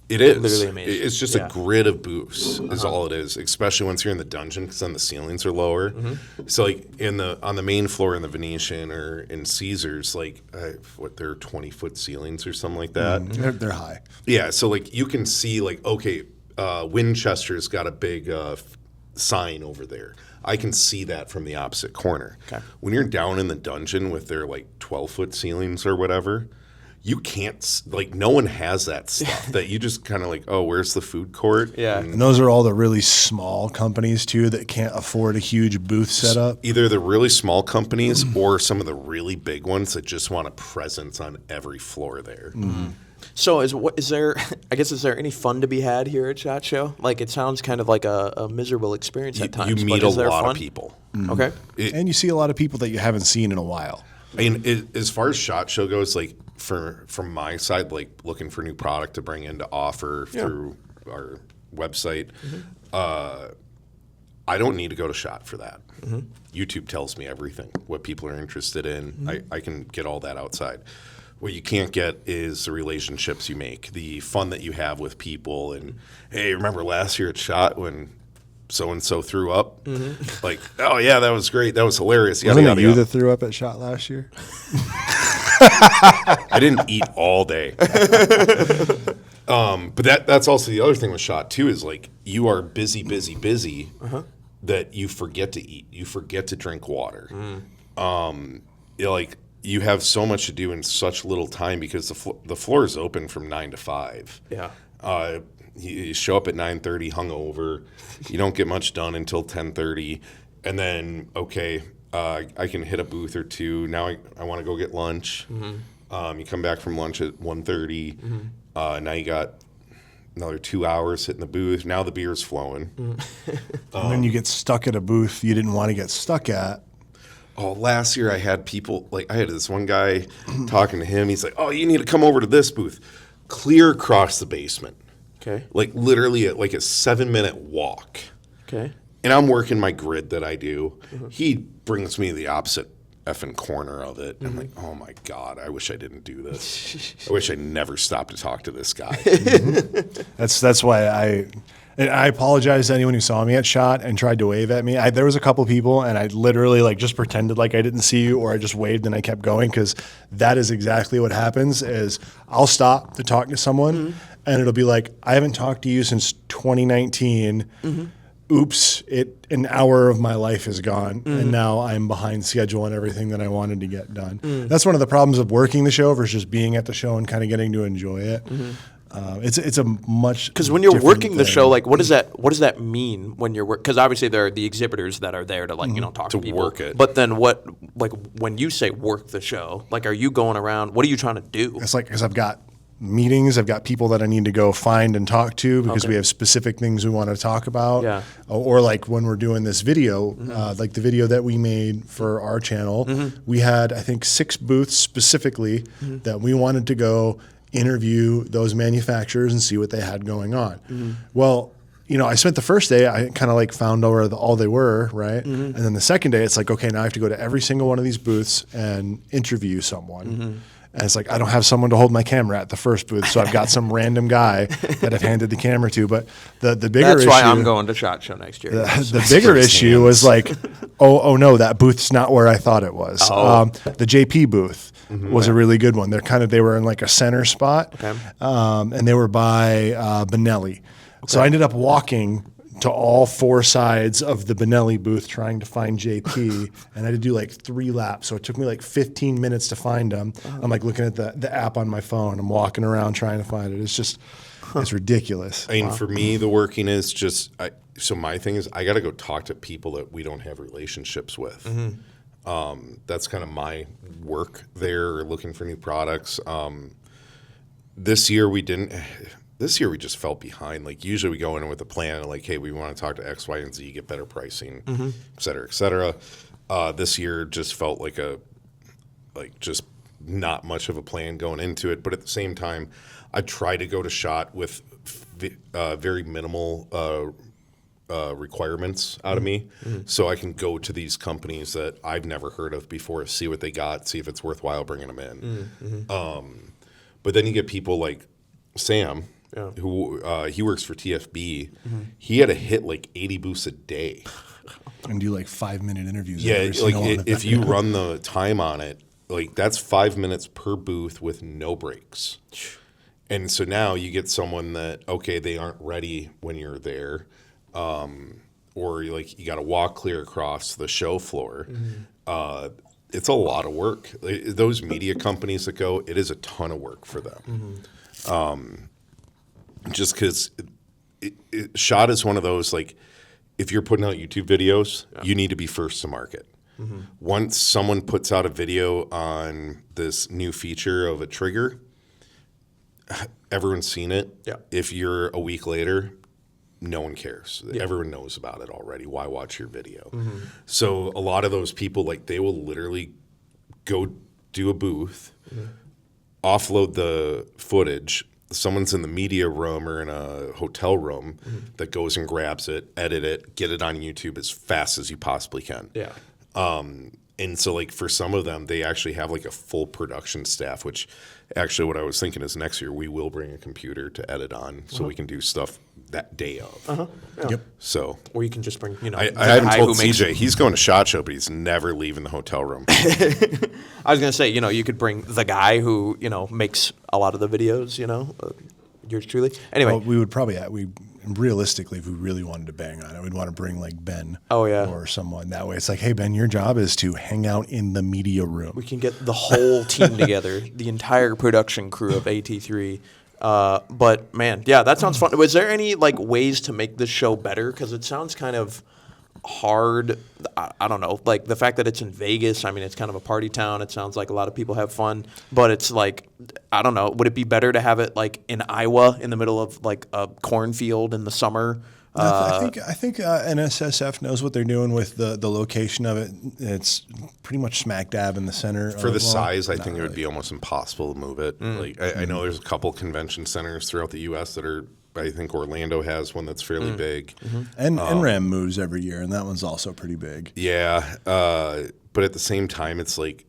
It is. Literally amazing. It's just a grid of booths is all it is, especially once you're in the dungeon because then the ceilings are lower. So like on the main floor in the Venetian or in Caesars, like they're 20-foot ceilings or something like that. They're high. Yeah, so like you can see like, okay, Winchester's got a big sign over there. I can see that from the opposite corner. Okay. When you're down in the dungeon with their like 12-foot ceilings or whatever, you can't, like, no one has that stuff that you just kind of like, oh, where's the food court? Yeah. And those are all the really small companies, too, that can't afford a huge booth setup. Either the really small companies or some of the really big ones that just want a presence on every floor there. So is there any fun to be had here at SHOT Show? Like, it sounds kind of like a miserable experience at times. You meet a lot of people. Okay. And you see a lot of people that you haven't seen in a while. I mean, as far as SHOT Show goes, like from my side, like looking for new product to bring in to offer through our website, I don't need to go to SHOT for that. YouTube tells me everything, what people are interested in. I can get all that outside. What you can't get is the relationships you make, the fun that you have with people. And, hey, remember last year at SHOT when so-and-so threw up? Like, oh, yeah, that was great. That was hilarious. Wasn't it you that threw up at SHOT last year? I didn't eat all day. But that's also the other thing with SHOT, too, is, like, you are busy that you forget to eat. You forget to drink water. You have so much to do in such little time because the floor is open from 9 to 5. Yeah. You show up at 9:30 hungover. You don't get much done until 10:30. And then, okay, I can hit a booth or two. Now I want to go get lunch. You come back from lunch at 1:30. Now you got another 2 hours hitting the booth. Now the beer's flowing. And then you get stuck at a booth you didn't want to get stuck at. Oh, last year I had people, like I had this one guy talking to him. He's like, oh, you need to come over to this booth. Clear across the basement. Okay. Like literally a 7-minute walk. Okay. And I'm working my grid that I do. He brings me to the opposite effing corner of it. I'm like, oh my God, I wish I didn't do this. I wish I never stopped to talk to this guy. That's why I apologize to anyone who saw me at SHOT and tried to wave at me. There was a couple people, and I literally just pretended like I didn't see you, or I just waved and I kept going, because that is exactly what happens. Is I'll stop to talk to someone, and it'll be like, I haven't talked to you since 2019. Oops, an hour of my life is gone, and now I'm behind schedule on everything that I wanted to get done. That's one of the problems of working the show versus just being at the show and kind of getting to enjoy it. It's a much, because when you're working the show, like, what does that mean when you're because obviously there are the exhibitors that are there to talk to people, work it. But then when you say work the show, like, are you going around? What are you trying to do? It's like, because I've got meetings, I've got people that I need to go find and talk to because we have specific things we want to talk about. Yeah. Or like when we're doing this video, like the video that we made for our channel, we had, I think, 6 booths specifically that we wanted to go interview those manufacturers and see what they had going on. Well, I spent the first day, I kind of like found out where all they were, right? And then the second day, it's like, okay, now I have to go to every single one of these booths and interview someone. And it's like, I don't have someone to hold my camera at the first booth, so I've got some random guy that I've handed the camera to. But the bigger That's issue... why I'm going to SHOT Show next year. The bigger issue was like, oh no, that booth's not where I thought it was. The JP booth was a really good one. They were in like a center spot, and they were by Benelli. So I ended up walking to all four sides of the Benelli booth trying to find JP, and I had to do like 3 laps. So it took me like 15 minutes to find him. I'm like looking at the app on my phone. I'm walking around trying to find it. It's just, it's ridiculous. I mean, for me, the working is just, so my thing is I got to go talk to people that we don't have relationships with. That's kind of my work there, looking for new products. This year we didn't. This year we just fell behind. Like usually we go in with a plan like, hey, we want to talk to X, Y, and Z, get better pricing, et cetera, et cetera. This year just felt like just not much of a plan going into it. But at the same time, I try to go to SHOT with very minimal requirements out of me, so I can go to these companies that I've never heard of before, see what they got, see if it's worthwhile bringing them in. But then you get people like Sam, who he works for TFB. He had to hit like 80 booths a day and do like 5-minute interviews. Yeah, like if you run the time on it, like that's 5 minutes per booth with no breaks. And so now you get someone that, okay, they aren't ready when you're there, or you got to walk clear across the show floor. It's a lot of work. Those media companies that go, it is a ton of work for them. Just because SHOT is one of those, like, if you're putting out YouTube videos, you need to be first to market. Once someone puts out a video on this new feature of a trigger, everyone's seen it. If you're a week later, no one cares. Everyone knows about it already. Why watch your video? So a lot of those people, like, they will literally go do a booth, offload the footage. Someone's in the media room or in a hotel room that goes and grabs it, edit it, get it on YouTube as fast as you possibly can. And so, like, for some of them, they actually have like a full production staff, which actually what I was thinking is next year we will bring a computer to edit on so we can do stuff that day of. So, or you can just bring, I haven't told CJ, he's going to SHOT Show, but he's never leaving the hotel room. I was going to say, you could bring the guy who, makes a lot of the videos, yours truly. Anyway. Well, we would probably, realistically, if we really wanted to bang on it, we'd want to bring like Ben or someone that way. It's like, hey, Ben, your job is to hang out in the media room. We can get the whole team together, the entire production crew of AT3. But man, that sounds fun. Was there any like ways to make this show better? Because it sounds kind of hard. I don't know. Like the fact that it's in Vegas, I mean, it's kind of a party town. It sounds like a lot of people have fun, but it's like, I don't know. Would it be better to have it like in Iowa in the middle of like a cornfield in the summer? I think NSSF knows what they're doing with the location of it. It's pretty much smack dab in the center. For the size, I think it would be almost impossible to move it. Like I know there's a couple convention centers throughout the U.S. that are. I think Orlando has one that's fairly big. And NRAM moves every year, and that one's also pretty big. Yeah, but at the same time, it's like,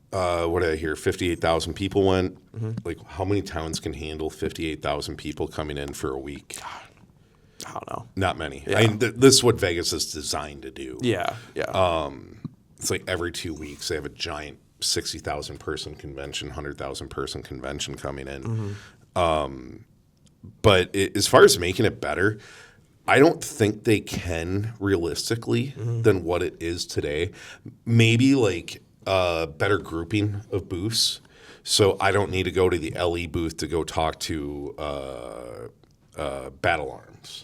what did I hear? 58,000 people went. Like, how many towns can handle 58,000 people coming in for a week? I don't know. Not many. I mean, this is what Vegas is designed to do. It's like every 2 weeks they have a giant 60,000 person convention, 100,000 person convention coming in. But as far as making it better, I don't think they can realistically than what it is today. Maybe like better grouping of booths. So I don't need to go to the LE booth to go talk to Battle Arms.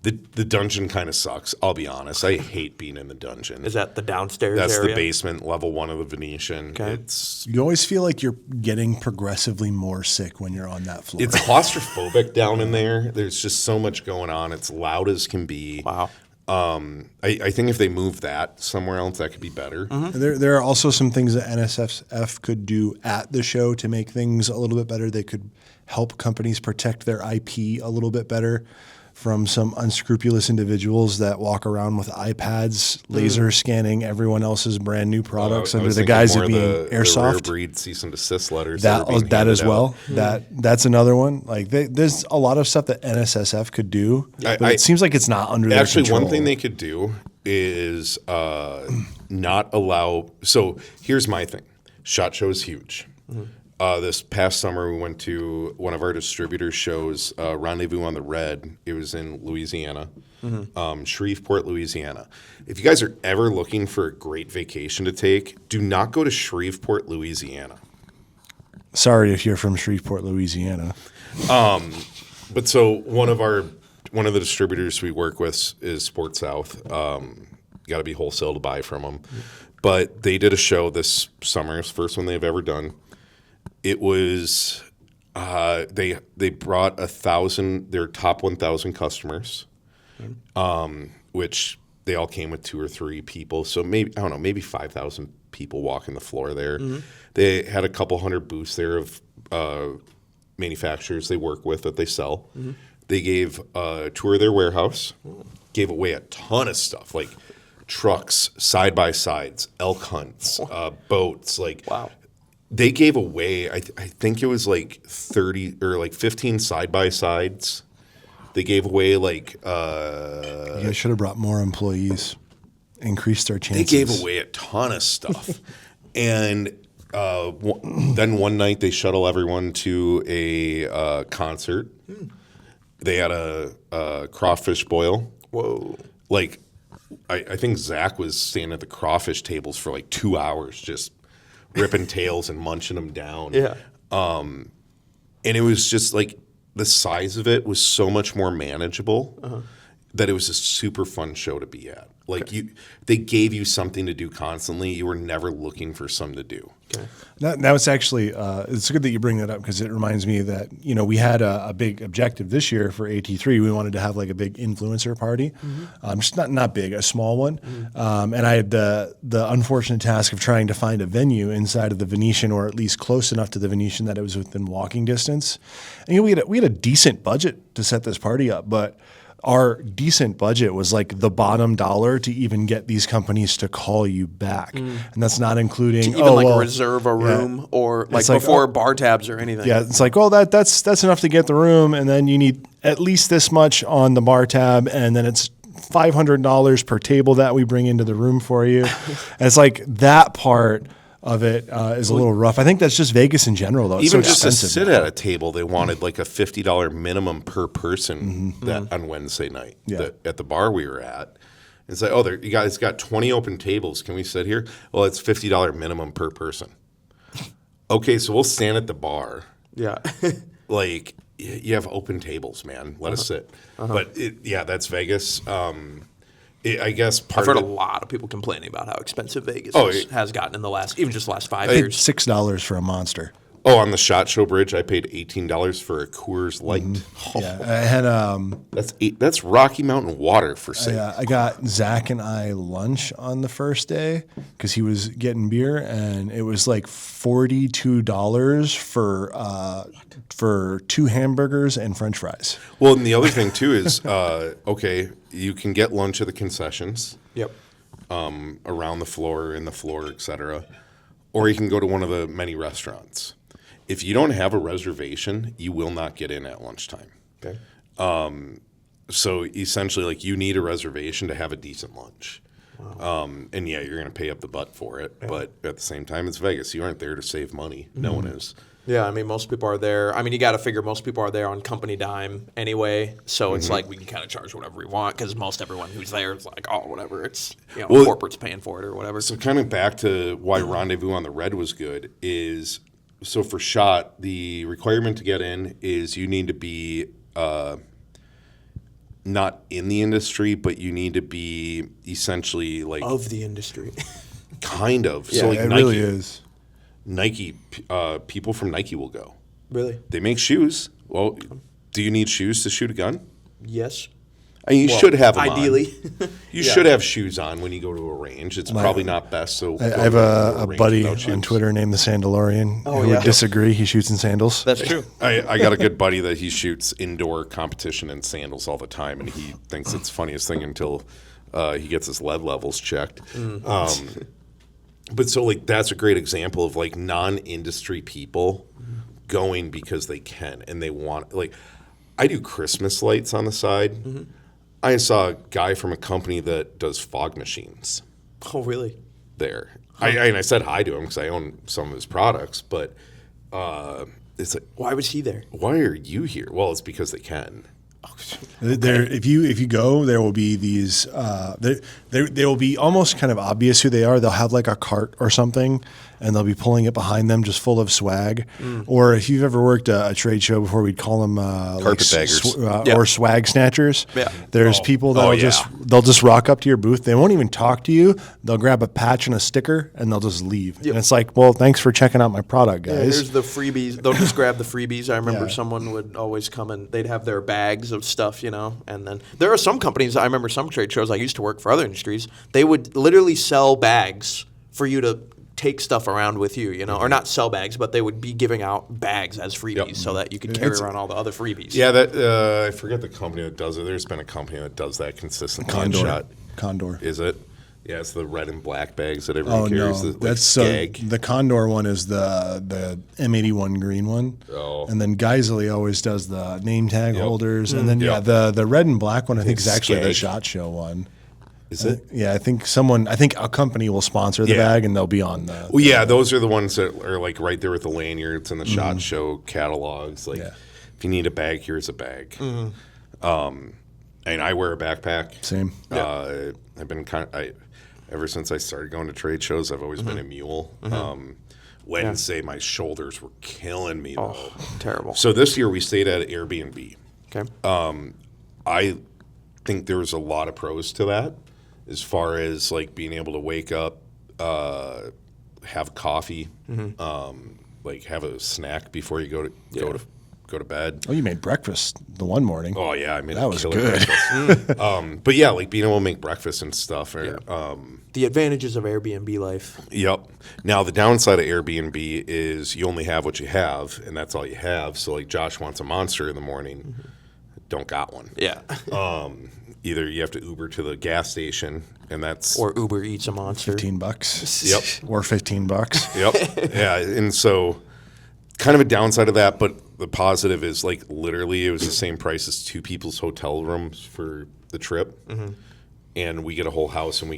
The dungeon kind of sucks. I'll be honest. I hate being in the dungeon. Is that the downstairs That's area? the basement, level 1 of the Venetian. Okay. You always feel like you're getting progressively more sick when you're on that floor. It's claustrophobic down in there. There's just so much going on. It's loud as can be. Wow. I think if they move that somewhere else, that could be better. There are also some things that NSF could do at the show to make things a little bit better. They could help companies protect their IP a little bit better from some unscrupulous individuals that walk around with iPads, laser scanning everyone else's brand new products under the guise of being the rare airsoft. breed cease and desist letters. That are being that as handed well. out. That's another one. Like there's a lot of stuff that NSSF could do, but it seems like it's not under their Actually, control. one thing they could do is not allow. So here's my thing. SHOT Show is huge. This past summer, we went to one of our distributors' shows, Rendezvous on the Red. It was in Louisiana, Shreveport, Louisiana. If you guys are ever looking for a great vacation to take, do not go to Shreveport, Louisiana. Sorry if you're from Shreveport, Louisiana. But so one of the distributors we work with is Sport South. Got to be wholesale to buy from them. But they did a show this summer. It's the first one they've ever done. It was they brought 1,000 their top 1,000 customers, which they all came with 2 or 3 people. So maybe 5,000 people walking the floor there. They had a couple hundred booths there of manufacturers they work with that they sell. They gave a tour of their warehouse, gave away a ton of stuff like trucks, side by sides, elk hunts, boats, like. Wow. They gave away, I think it was like 30 or like 15 side-by-sides. They gave away like... You guys should have brought more employees, increased their chances. They gave away a ton of stuff. And then one night they shuttle everyone to a concert. They had a crawfish boil. Whoa. Like, I think Zach was standing at the crawfish tables for like 2 hours just... ripping tails and munching them down. Yeah. And it was just like the size of it was so much more manageable that it was a super fun show to be at. Like they gave you something to do constantly. You were never looking for something to do. Okay. Now it's actually it's good that you bring that up because it reminds me that we had a big objective this year for AT3. We wanted to have like a big influencer party, just not big, a small one. And I had the unfortunate task of trying to find a venue inside of the Venetian, or at least close enough to the Venetian that it was within walking distance. And we had a decent budget to set this party up, but our decent budget was like the bottom dollar to even get these companies to call you back. And that's not including Reserve a room or like like, before bar tabs or anything. Yeah, it's like, that's enough to get the room, and then you need at least this much on the bar tab, and then it's $500 per table that we bring into the room for you. And it's like that part of it is a little rough. I think that's just Vegas in general, though. It's Even so just to expensive sit now. at a table, they wanted like a $50 minimum per person that on Wednesday night at the bar we were at. It's like, you guys got 20 open tables. Can we sit here? Well, it's $50 minimum per person. Okay, so we'll stand at the bar. Yeah. Like, you have open tables, man. Let us sit. But that's Vegas. I guess I've heard a lot of people complaining about how expensive Vegas has gotten in the last 5 years. $6 for a monster. Oh, on the SHOT Show bridge, I paid $18 for a Coors Light. Yeah, I had That's Rocky Mountain water for sale. I got Zach and I lunch on the first day because he was getting beer, and it was like $42 for 2 hamburgers and French fries. Well, and the other thing too is, you can get lunch at the concessions. Yep. Around the floor, in the floor, etc. Or you can go to one of the many restaurants. If you don't have a reservation, you will not get in at lunchtime. Okay. So essentially, like, you need a reservation to have a decent lunch. Wow. And you're going to pay up the butt for it. Yeah. But at the same time, it's Vegas. You aren't there to save money. No one is. Yeah, I mean, most people are there. I mean, you got to figure most people are there on company dime anyway. So it's like we can kind of charge whatever we want because everyone who's there is like, whatever. It's, corporate's paying for it or whatever. So kind of back to why Rendezvous on the Red was good is, so for SHOT, the requirement to get in is you need to be not in the industry, but you need to be essentially like... of the industry. Kind of. Yeah, so like it Nike, really is. Nike, people from Nike will go. Really? They make shoes. Well, do you need shoes to shoot a gun? Yes. I mean, you should have them ideally. on. You should have shoes on when you go to a range. It's probably not best. So I have a buddy on Twitter named the Sandalorian who would disagree. He shoots in sandals. That's true. I got a good buddy that he shoots indoor competition in sandals all the time, and he thinks it's the funniest thing until he gets his lead levels checked. But so like that's a great example of like non-industry people going because they can and they want. Like I do Christmas lights on the side. I saw a guy from a company that does fog machines. Oh, really? There. And I said hi to him because I own some of his products, but it's like, why was he there? why are you here? Well, it's because they can. There, if you go, there will be these. They will be almost kind of obvious who they are. They'll have like a cart or something, and they'll be pulling it behind them, just full of swag. Or if you've ever worked a trade show before, we'd call them Carpetbaggers. or swag snatchers. Yeah. There's people that they'll just rock up to your booth. They won't even talk to you. They'll grab a patch and a sticker, and they'll just leave. And it's like, well, thanks for checking out my product, guys. Here's the freebies. They'll just grab the freebies. I remember someone would always come and they'd have their bags of stuff, and then there are some companies, I remember some trade shows I used to work for other industries, they would literally sell bags for you to take stuff around with you, or not sell bags, but they would be giving out bags as freebies so that you could carry around all the other freebies. Yeah, that I forget the company that does it. There's been a company that does that consistently. Condor. Is it? Yeah, it's the red and black bags that everybody carries. No, that's the Condor one is the M81 green one. Oh. And then Geisley always does the name tag holders, and then the red and black one I think is actually the SHOT Show one. Is it? Yeah, I think a company will sponsor the bag and they'll be on the. Well, yeah, those are the ones that are like right there with the lanyards and the SHOT Show catalogs. Like, if you need a bag, here's a bag. And I wear a backpack. Same. I've been ever since I started going to trade shows, I've always been a mule. Wednesday, my shoulders were killing me. Oh, terrible. So this year we stayed at Airbnb. Okay. I think there's a lot of pros to that, as far as like being able to wake up, have coffee, like have a snack before you go to bed. Oh, you made breakfast the one morning. Oh yeah, I made that was killer good. breakfast. But yeah, like being able to make breakfast and stuff. The advantages of Airbnb life. Yep. Now the downside of Airbnb is you only have what you have, and that's all you have. So like Josh wants a Monster in the morning, don't got one. Yeah. Either you have to Uber to the gas station, and that's or Uber Eats a Monster. $15. Yep. Or $15. Yep. Yeah, and so kind of a downside of that, but the positive is like literally it was the same price as two people's hotel rooms for the trip. And we get a whole house, and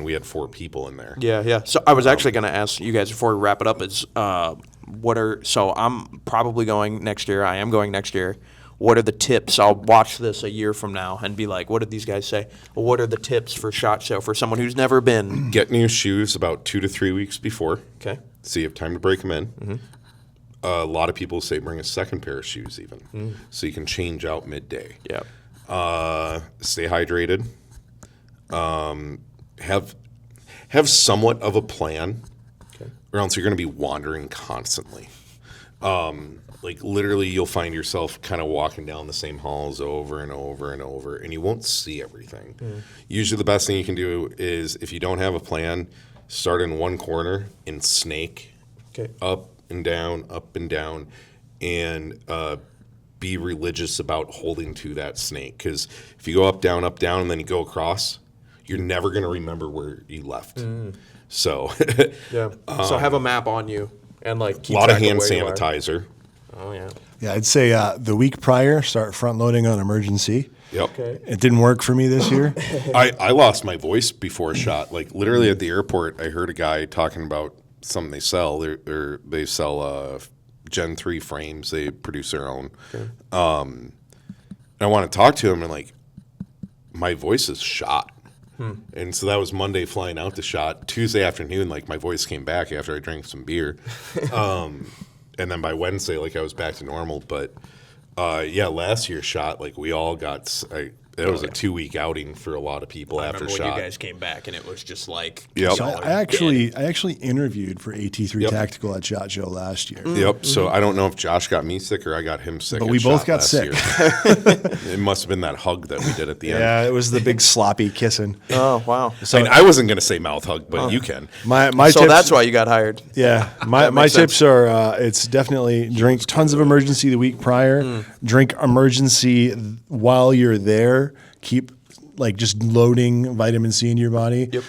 we had 4 people in there. Yeah. So I was actually going to ask you guys before we wrap it up so I'm probably going next year. I am going next year. What are the tips? I'll watch this a year from now and be like, what did these guys say? What are the tips for SHOT Show for someone who's never been? Get new shoes about 2 to 3 weeks before. Okay. So you have time to break them in. A lot of people say bring a second pair of shoes even, so you can change out midday. Yeah. Stay hydrated. Have somewhat of a plan, or else you're going to be wandering constantly. Like literally, you'll find yourself kind of walking down the same halls over and over and over, and you won't see everything. Usually, the best thing you can do is if you don't have a plan, start in one corner and snake up and down, and be religious about holding to that snake. Because if you go up, down, and then you go across, you're never going to remember where you left. So, So have a map on you and like keep a lot of track hand where you are. sanitizer. Oh yeah. Yeah, I'd say the week prior, start front loading on emergency. Yep. Okay. It didn't work for me this year. I lost my voice before a shot. Like literally at the airport, I heard a guy talking about something they sell. They sell Gen 3 frames. They produce their own. And I want to talk to him, and like my voice is shot. And so that was Monday flying out to shot. Tuesday afternoon, like my voice came back after I drank some beer. And then by Wednesday, like I was back to normal. But last year's shot, like we all got, It was a 2-week outing for a lot of people after Remember SHOT. when you guys came back and it was just like, Yep. So I actually interviewed for AT3 Tactical at SHOT Show last year. Yep. So I don't know if Josh got me sick or I got him sick. But at we both SHOT got last sick. year. It must have been that hug that we did at the end. Yeah, it was the big sloppy kissing. oh, wow. I mean, I wasn't going to say mouth hug, but you can. My So tips, that's why you got hired. Yeah, my makes sense. tips are it's definitely drink tons of emergency the week prior. Drink emergency while you're there. Keep like just loading vitamin C into your body. Yep.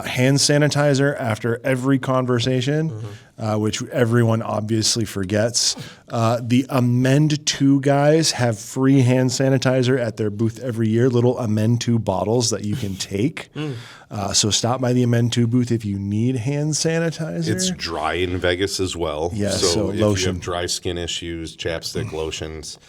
Hand sanitizer after every conversation, which everyone obviously forgets. The Amend 2 guys have free hand sanitizer at their booth every year, little Amend 2 bottles that you can take. So stop by the Amend 2 booth if you need hand sanitizer. It's dry in Vegas as well. Yeah, So, so if you lotion. have dry skin issues, chapstick, lotions.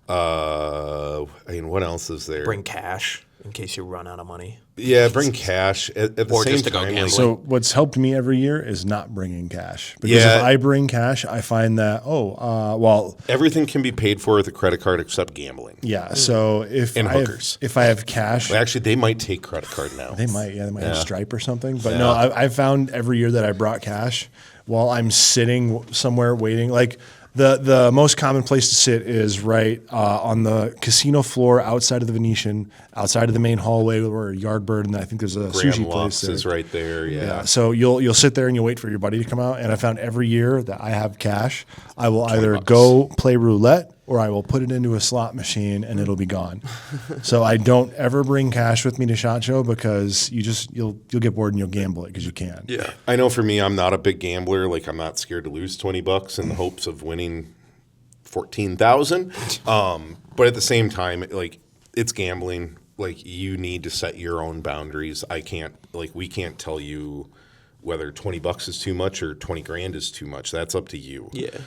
I mean, what else is there? Bring cash in case you run out of money. Yeah, bring cash. At the Or same just to go time, gambling. So what's helped me every year is not bringing cash. Because Yeah. if I bring cash, I find that, well, everything can be paid for with a credit card except gambling. yeah. So if And I have, hookers. if I have cash, Well, actually, they might take credit card now. they might have Stripe or something. But Yeah. no, I've found every year that I brought cash while I'm sitting somewhere waiting. Like the most common place to sit is right on the casino floor outside of the Venetian, outside of the main hallway where Yardbird, and I think there's a Grand sushi place Lux there. is right there. Yeah. Yeah, so you'll sit there and you'll wait for your buddy to come out. And I found every year that I have cash, I will either bucks. go play roulette or I will put it into a slot machine and it'll be gone. So I don't ever bring cash with me to SHOT Show because you'll get bored and you'll gamble it because you can. Yeah. I know for me, I'm not a big gambler. Like, I'm not scared to lose $20 in the hopes of winning 14,000. But at the same time, like, it's gambling. Like, you need to set your own boundaries. We can't tell you whether $20 is too much or 20 grand is too much. That's up to you. Yeah.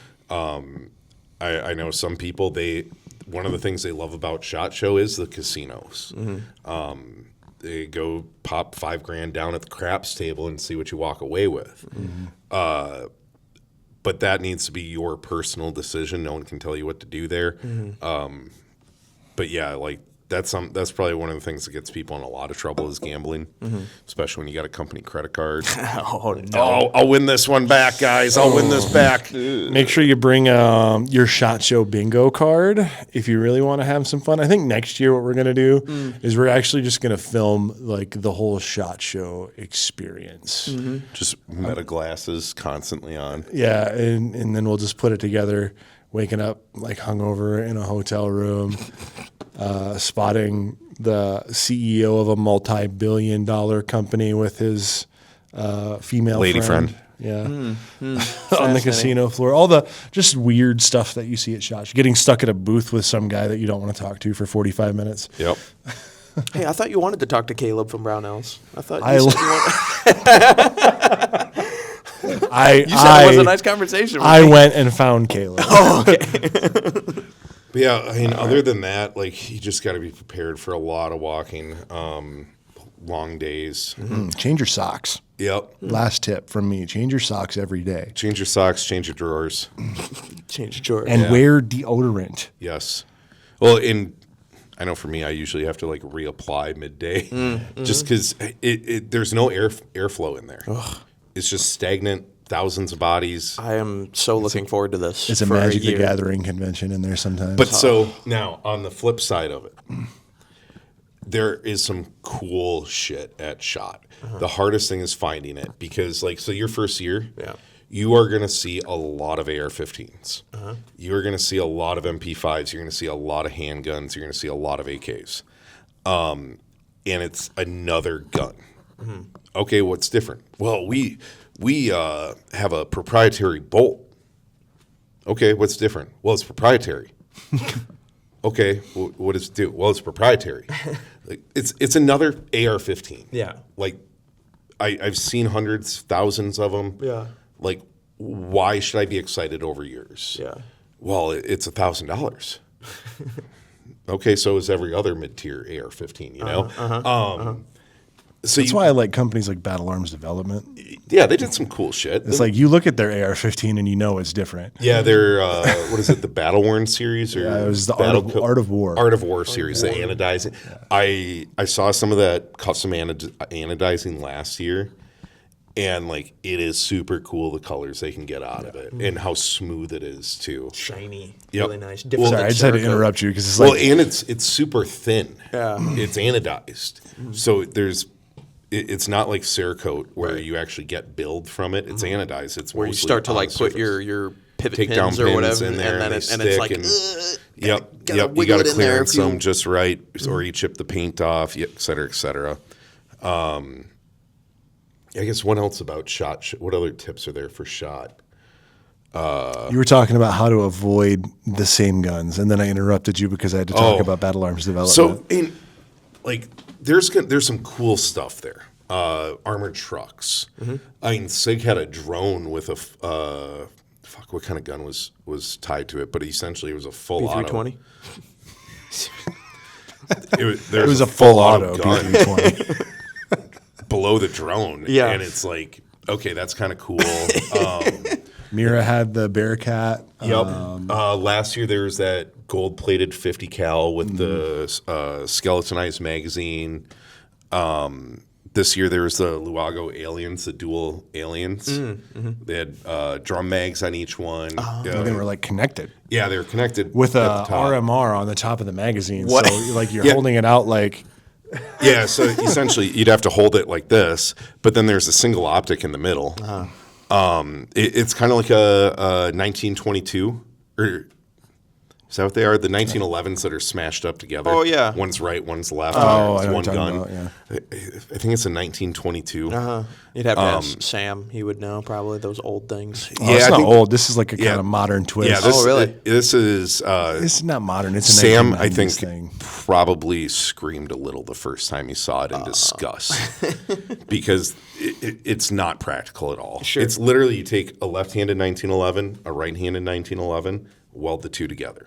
I know some people, one of the things they love about SHOT Show is the casinos. They go pop $5 grand down at the craps table and see what you walk away with. But that needs to be your personal decision. No one can tell you what to do there. But yeah, like that's probably one of the things that gets people in a lot of trouble is gambling, especially when you got a company credit card. Oh, no. Oh, I'll win this one back, guys. I'll win this back. Make sure you bring your SHOT Show bingo card if you really want to have some fun. I think next year what we're going to do is we're actually just going to film like the whole SHOT Show experience. Just meta glasses constantly on. Yeah, and then we'll just put it together, waking up like hungover in a hotel room, spotting the CEO of a multi-billion-dollar company with his female Lady friend. Yeah, on the casino floor. All the just weird stuff that you see at SHOT. Getting stuck at a booth with some guy that you don't want to talk to for 45 minutes. Yep. Hey, I thought you wanted to talk to Caleb from Brownells. I thought I you lo- said you wanted. I You said it was a nice conversation. I went and found Caleb. But yeah, I mean, other than that, like, you just got to be prepared for a lot of walking, long days. Change your socks. Yep. Last tip from me: change your socks every day, Change your socks, change your drawers. Change George. and wear deodorant. Yes. Well, I know for me, I usually have to like reapply midday, just because there's no airflow in there. It's just stagnant, thousands of bodies. I am so looking forward to this. It's a for Magic the year. Gathering convention in there sometimes. But so now on the flip side of it, there is some cool shit at SHOT. The hardest thing is finding it because, like, so your first year, you are going to see a lot of AR-15s. You are going to see a lot of MP5s. You're going to see a lot of handguns. You're going to see a lot of AKs. And it's another gun. Okay, what's different? Well, we have a proprietary bolt. Okay, what's different? Well, it's proprietary. Okay, well, what does it do? Well, it's proprietary. Like, it's another AR-15. Yeah. Like, I've seen hundreds, thousands of them. Yeah. Like, why should I be excited over yours? Yeah. Well, it's $1,000. Okay, so is every other mid-tier AR-15, you know? So That's why I like companies like Battle Arms Development. Yeah, they did some cool shit. It's like you look at their AR-15 and you know it's different. Yeah, they're what is it? The Battle Worn series, or It was the Art of War. Art of War series, the anodizing. Yeah. I saw some of that custom anodizing last year, and like it is super cool the colors they can get out of it and how smooth it is too. Shiny, Yep. really nice. Sorry, I just had to interrupt you because it's like And it's super thin. Yeah. It's anodized, so it's not like Cerakote where you actually get build from it. It's anodized. It's where you mostly start to on like the put surface. your pivot Take pins down or pins whatever, in there, and and it's like, yep. gotta You wiggle got it to in there clearance if you- them just right, or you chip the paint off, et cetera, et cetera. I guess what else about shot? What other tips are there for shot? you were talking about how to avoid the same guns, and then I interrupted you because I had to talk about Battle Arms Development. So, there's some cool stuff there. Armored trucks. I mean, Sig had a drone with a what kind of gun was tied to it, but essentially it was a full auto. B320. There it was a full auto gun P320. below the drone. Yeah. And it's like, okay, that's kind of cool. Mira had the Bearcat. Yep. Last year there was that gold-plated 50 cal with the skeletonized magazine. This year there was the Luago aliens, the dual aliens. They had drum mags on each one. They were like connected Yeah, they were connected with at a the top. RMR on the top of the magazine. What? So like you're Yeah. holding it out like Yeah, so essentially you'd have to hold it like this, but then there's a single optic in the middle. It's kind of like a 1922, or is that what they are? The 1911s that are smashed up together. Oh, yeah. One's right, one's left. Oh, it's I know one what you're gun. talking about, I think it's a 1922. You'd have to ask Sam. He would know probably those old things. oh, it's I not think- old. This is like a Yeah. kind of modern twist. Yeah, this, Oh, really? This is It's not modern. It's a Sam. 1990s I think thing. probably screamed a little the first time he saw it in disgust because it's not practical at all. Sure. It's literally you take a left-handed 1911, a right-handed 1911, weld the two together,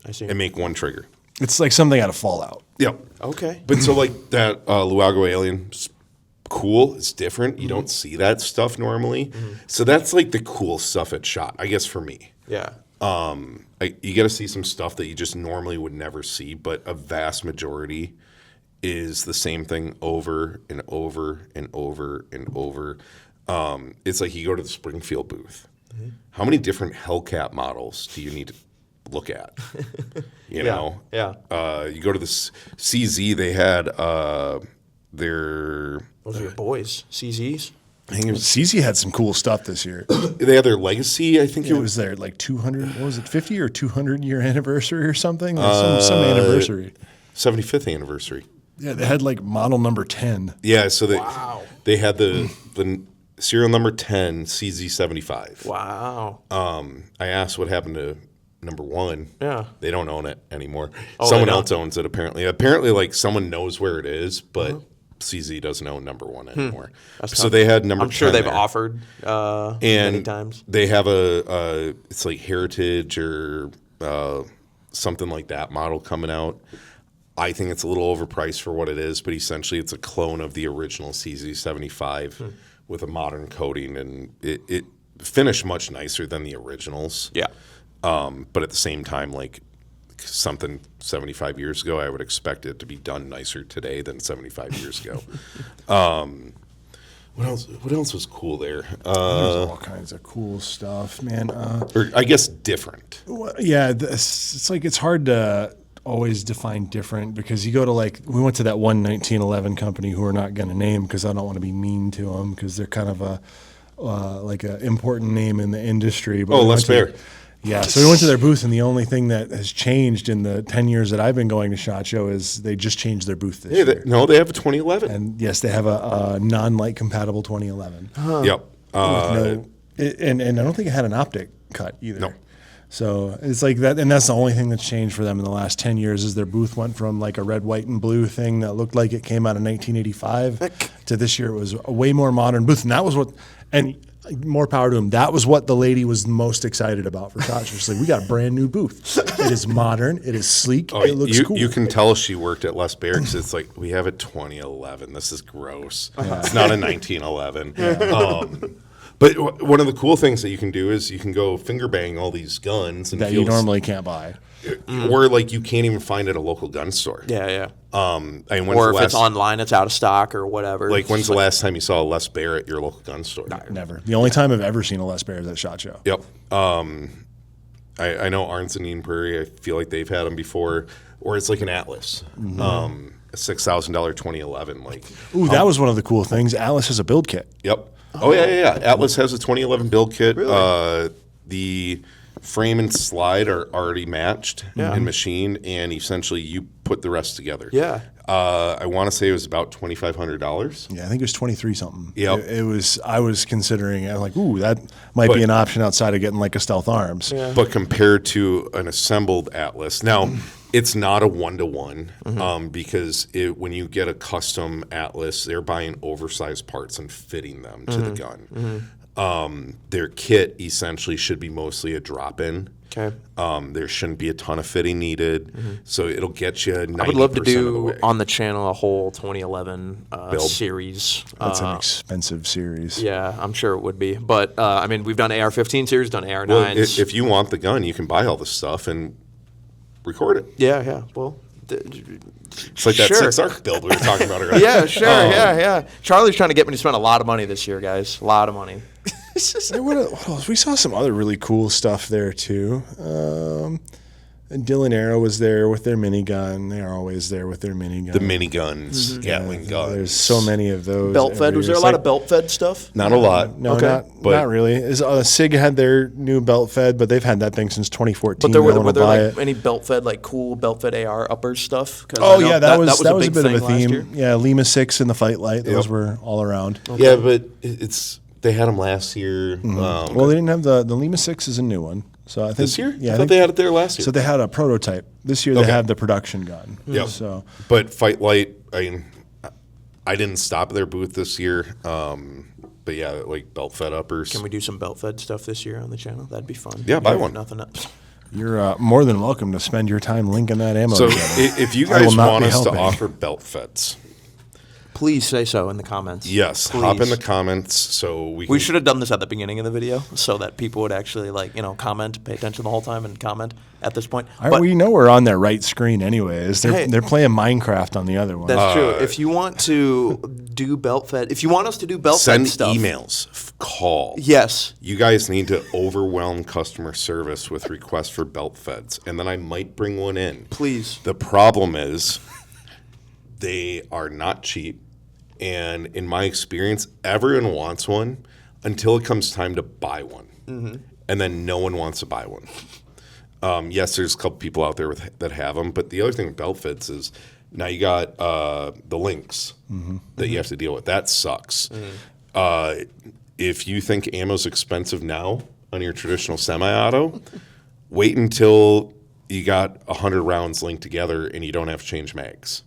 I see. and make one trigger. It's like something out of Fallout. Yep. Okay. But so like that Luago alien, it's cool. It's different. You don't see that stuff normally. So that's like the cool stuff at SHOT, I guess, for me. Yeah. You got to see some stuff that you just normally would never see, but a vast majority is the same thing over and over and over and over. It's like you go to the Springfield booth. How many different Hellcat models do you need to look at? You know? Yeah. You go to the CZ, they had their, Those are your boys. CZs. I think it was, CZ had some cool stuff this year. they had their Legacy, I think It was their like 200, what was it, 50 or 200 year anniversary or something? Some anniversary. 75th anniversary. Yeah, they had like model number 10. Yeah, so they had the serial number 10 CZ75. Wow. I asked what happened to number 1. Yeah. They don't own it anymore. Oh, Someone they don't? else owns it apparently. Apparently, like someone knows where it is, but CZ doesn't own number 1 anymore. So they had number 10 I'm sure they've there. offered many times. They have it's like Heritage or something like that model coming out. I think it's a little overpriced for what it is, but essentially it's a clone of the original CZ75 with a modern coating, and it finished much nicer than the originals. Yeah. But at the same time, like something 75 years ago, I would expect it to be done nicer today than 75 years ago. What else? What else was cool there? There's all kinds of cool stuff, man. Or I guess different. Well, yeah, it's like it's hard to always define different because you go to like we went to that one 1911 company who we're not going to name because I don't want to be mean to them because they're kind of a like an important name in the industry. But Oh, we Les went to- Bear. Yeah, so we went to their booth, and the only thing that has changed in the 10 years that I've been going to SHOT Show is they just changed their booth this Hey, year. they have a 2011. And yes, they have a non-light compatible 2011. Yep. And I don't think it had an optic cut either. No. So it's like that, and that's the only thing that's changed for them in the last 10 years is their booth went from like a red, white, and blue thing that looked like it came out of 1985 to this year it was a way more modern booth. And that was what, and more power to him. That was what the lady was most excited about for SHOT Show. She's like, we got a brand new booth. It is modern. It is sleek. It looks cool. You can tell she worked at Les Baird because it's like, we have a 2011. This is gross. It's not a 1911. But one of the cool things that you can do is you can go finger bang all these guns and that you normally can't buy. Or like you can't even find at a local gun store. Yeah. Or if it's online, it's out of stock or whatever. Like, when's the last time you saw a Les Baird at your local gun store? Never. The only time I've ever seen a Les Baird is at SHOT Show. Yep. I know Arns and Eden Prairie, I feel like they've had them before. Or it's like an Atlas. A $6,000 2011. Like, ooh, that was one of the cool things. Atlas has a build kit. Yep. Oh, yeah. Atlas has a 2011 build kit. Really? The frame and slide are already matched and machined, and essentially you put the rest together. Yeah. I want to say it was about $2,500. Yeah, I think it was 23 something. Yep. It was. I was considering. I was like, ooh, that might be an option outside of getting like a Stealth Arms. Yeah. But compared to an assembled Atlas, now it's not a 1-to-1 because when you get a custom Atlas, they're buying oversized parts and fitting them to the gun. Their kit essentially should be mostly a drop-in. Okay. There shouldn't be a ton of fitting needed, so it'll get you 90% I would love to of the do way. on the channel a whole 2011 series. That's an expensive series. Yeah, I'm sure it would be. But, I mean, we've done AR-15 series, done AR-9s. Well, if you want the gun, you can buy all the stuff and record it. Yeah. Well, It's like that sure. 6-arc build we were talking about earlier. Yeah, sure. Yeah. Charlie's trying to get me to spend a lot of money this year, guys. A lot of money. Hey, what else? We saw some other really cool stuff there too. And Dylan Arrow was there with their minigun. They are always there with their minigun. The miniguns, Gatling guns. There's so many of those. Belt fed. Was there a lot of belt fed stuff? Not a lot. No, Okay. not really. SIG had their new belt fed, but they've had that thing since 2014. But there No one were will there buy like it. any belt fed, like cool belt fed AR uppers stuff? 'Cause Oh I know yeah, that was a big bit of thing a last theme. year. Yeah, Lima 6 and the Fight Light. Those Yep. were all around. Yeah, but they had them last year. Well, they didn't have the Lima 6 is a new one. So I think This year? Yeah, I thought they had it there last year. So they had a prototype. This year they Okay. have the production gun. Yep. So But Fight Light, I didn't stop at their booth this year. But yeah, like belt fed uppers. Can we do some belt fed stuff this year on the channel? That'd be fun. Yeah, buy one. Nothing else. you're more than welcome to spend your time linking that ammo. So together. if you I will guys not want be us to helping. offer belt feds, Please say so in the comments. yes, Please. hop in the comments so we can. We should have done this at the beginning of the video so that people would actually comment, pay attention the whole time and comment at this point. All right, we know we're on their right screen anyways. Hey. They're playing Minecraft on the other one. That's true. If you want to do belt fed, if you want us to do belt Send fed stuff, emails, call. yes. You guys need to overwhelm customer service with requests for belt feds, and then I might bring one in. Please. The problem is they are not cheap, and in my experience, everyone wants one until it comes time to buy one, and then no one wants to buy one. Yes, there's a couple people out there that have them, but the other thing with belt feds is now you got the links that you have to deal with. That sucks. If you think ammo's expensive now on your traditional semi-auto, wait until you got 100 rounds linked together and you don't have to change mags.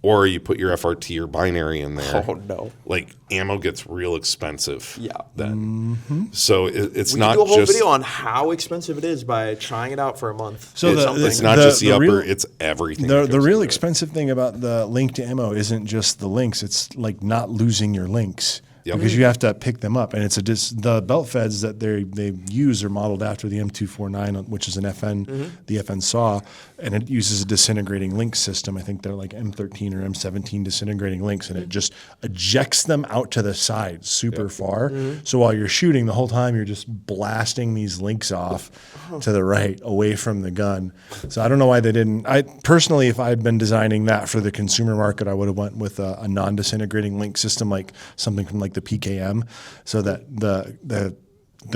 Or you put your FRT or binary in there. Oh, no. Like, ammo gets real expensive Yeah. then. So it's We not could do a whole just... video on how expensive it is by trying it out for a month. So It's the- something. It's not The- just the the upper, real- it's everything. The that goes real into it. expensive thing about the link to ammo isn't just the links. It's like not losing your links. Yep. Because you have to pick them up, and it's the belt feds that they use are modeled after the M249, which is an FN, the FN SAW, and it uses a disintegrating link system. I think they're like M13 or M17 disintegrating links, and it just ejects them out to the side super far. So while you're shooting, the whole time you're just blasting these links off to the right, away from the gun. So I don't know why they didn't. I personally, if I had been designing that for the consumer market, I would have went with a non-disintegrating link system, like something from like the PKM, so that the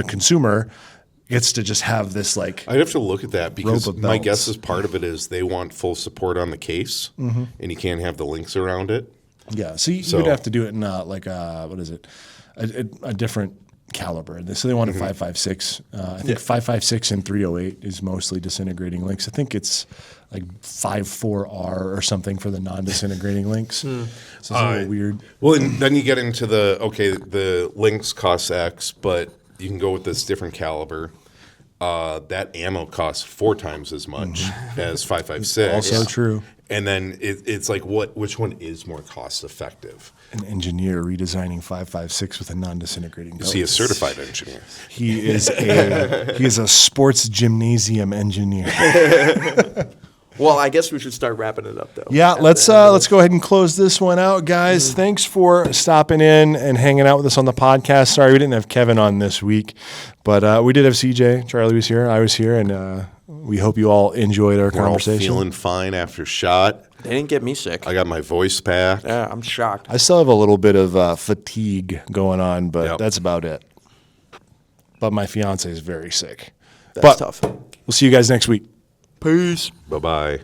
consumer gets to just have this like. I'd have to look at that because rope of my belts. guess is part of it is they want full support on the case, and you can't have the links around it. Yeah, so you So- would have to do it in like what is it, a different caliber. So they wanted 5.56. I think 5.56 and 308 is mostly disintegrating links. I think it's like 5.4R or something for the non-disintegrating links. So it's a little weird. Well, and then you get into the links cost X, but you can go with this different caliber. That ammo costs 4 times as much as 5.56. Also true. And then it's like, which one is more cost effective? An engineer redesigning 5.56 with a non-disintegrating Is he a certified engineer? He is a sports gymnasium engineer. Well, I guess we should start wrapping it up, though. Yeah, let's go ahead and close this one out, guys. Thanks for stopping in and hanging out with us on the podcast. Sorry we didn't have Kevin on this week, but we did have CJ. Charlie was here, I was here, and we hope you all enjoyed our We're all conversation. feeling fine after shot. They didn't get me sick. I got my voice back. Yeah, I'm shocked. I still have a little bit of fatigue going on, but Yep. that's about it. But my fiance is very sick. That's tough. We'll see you guys next week. Peace. Bye-bye.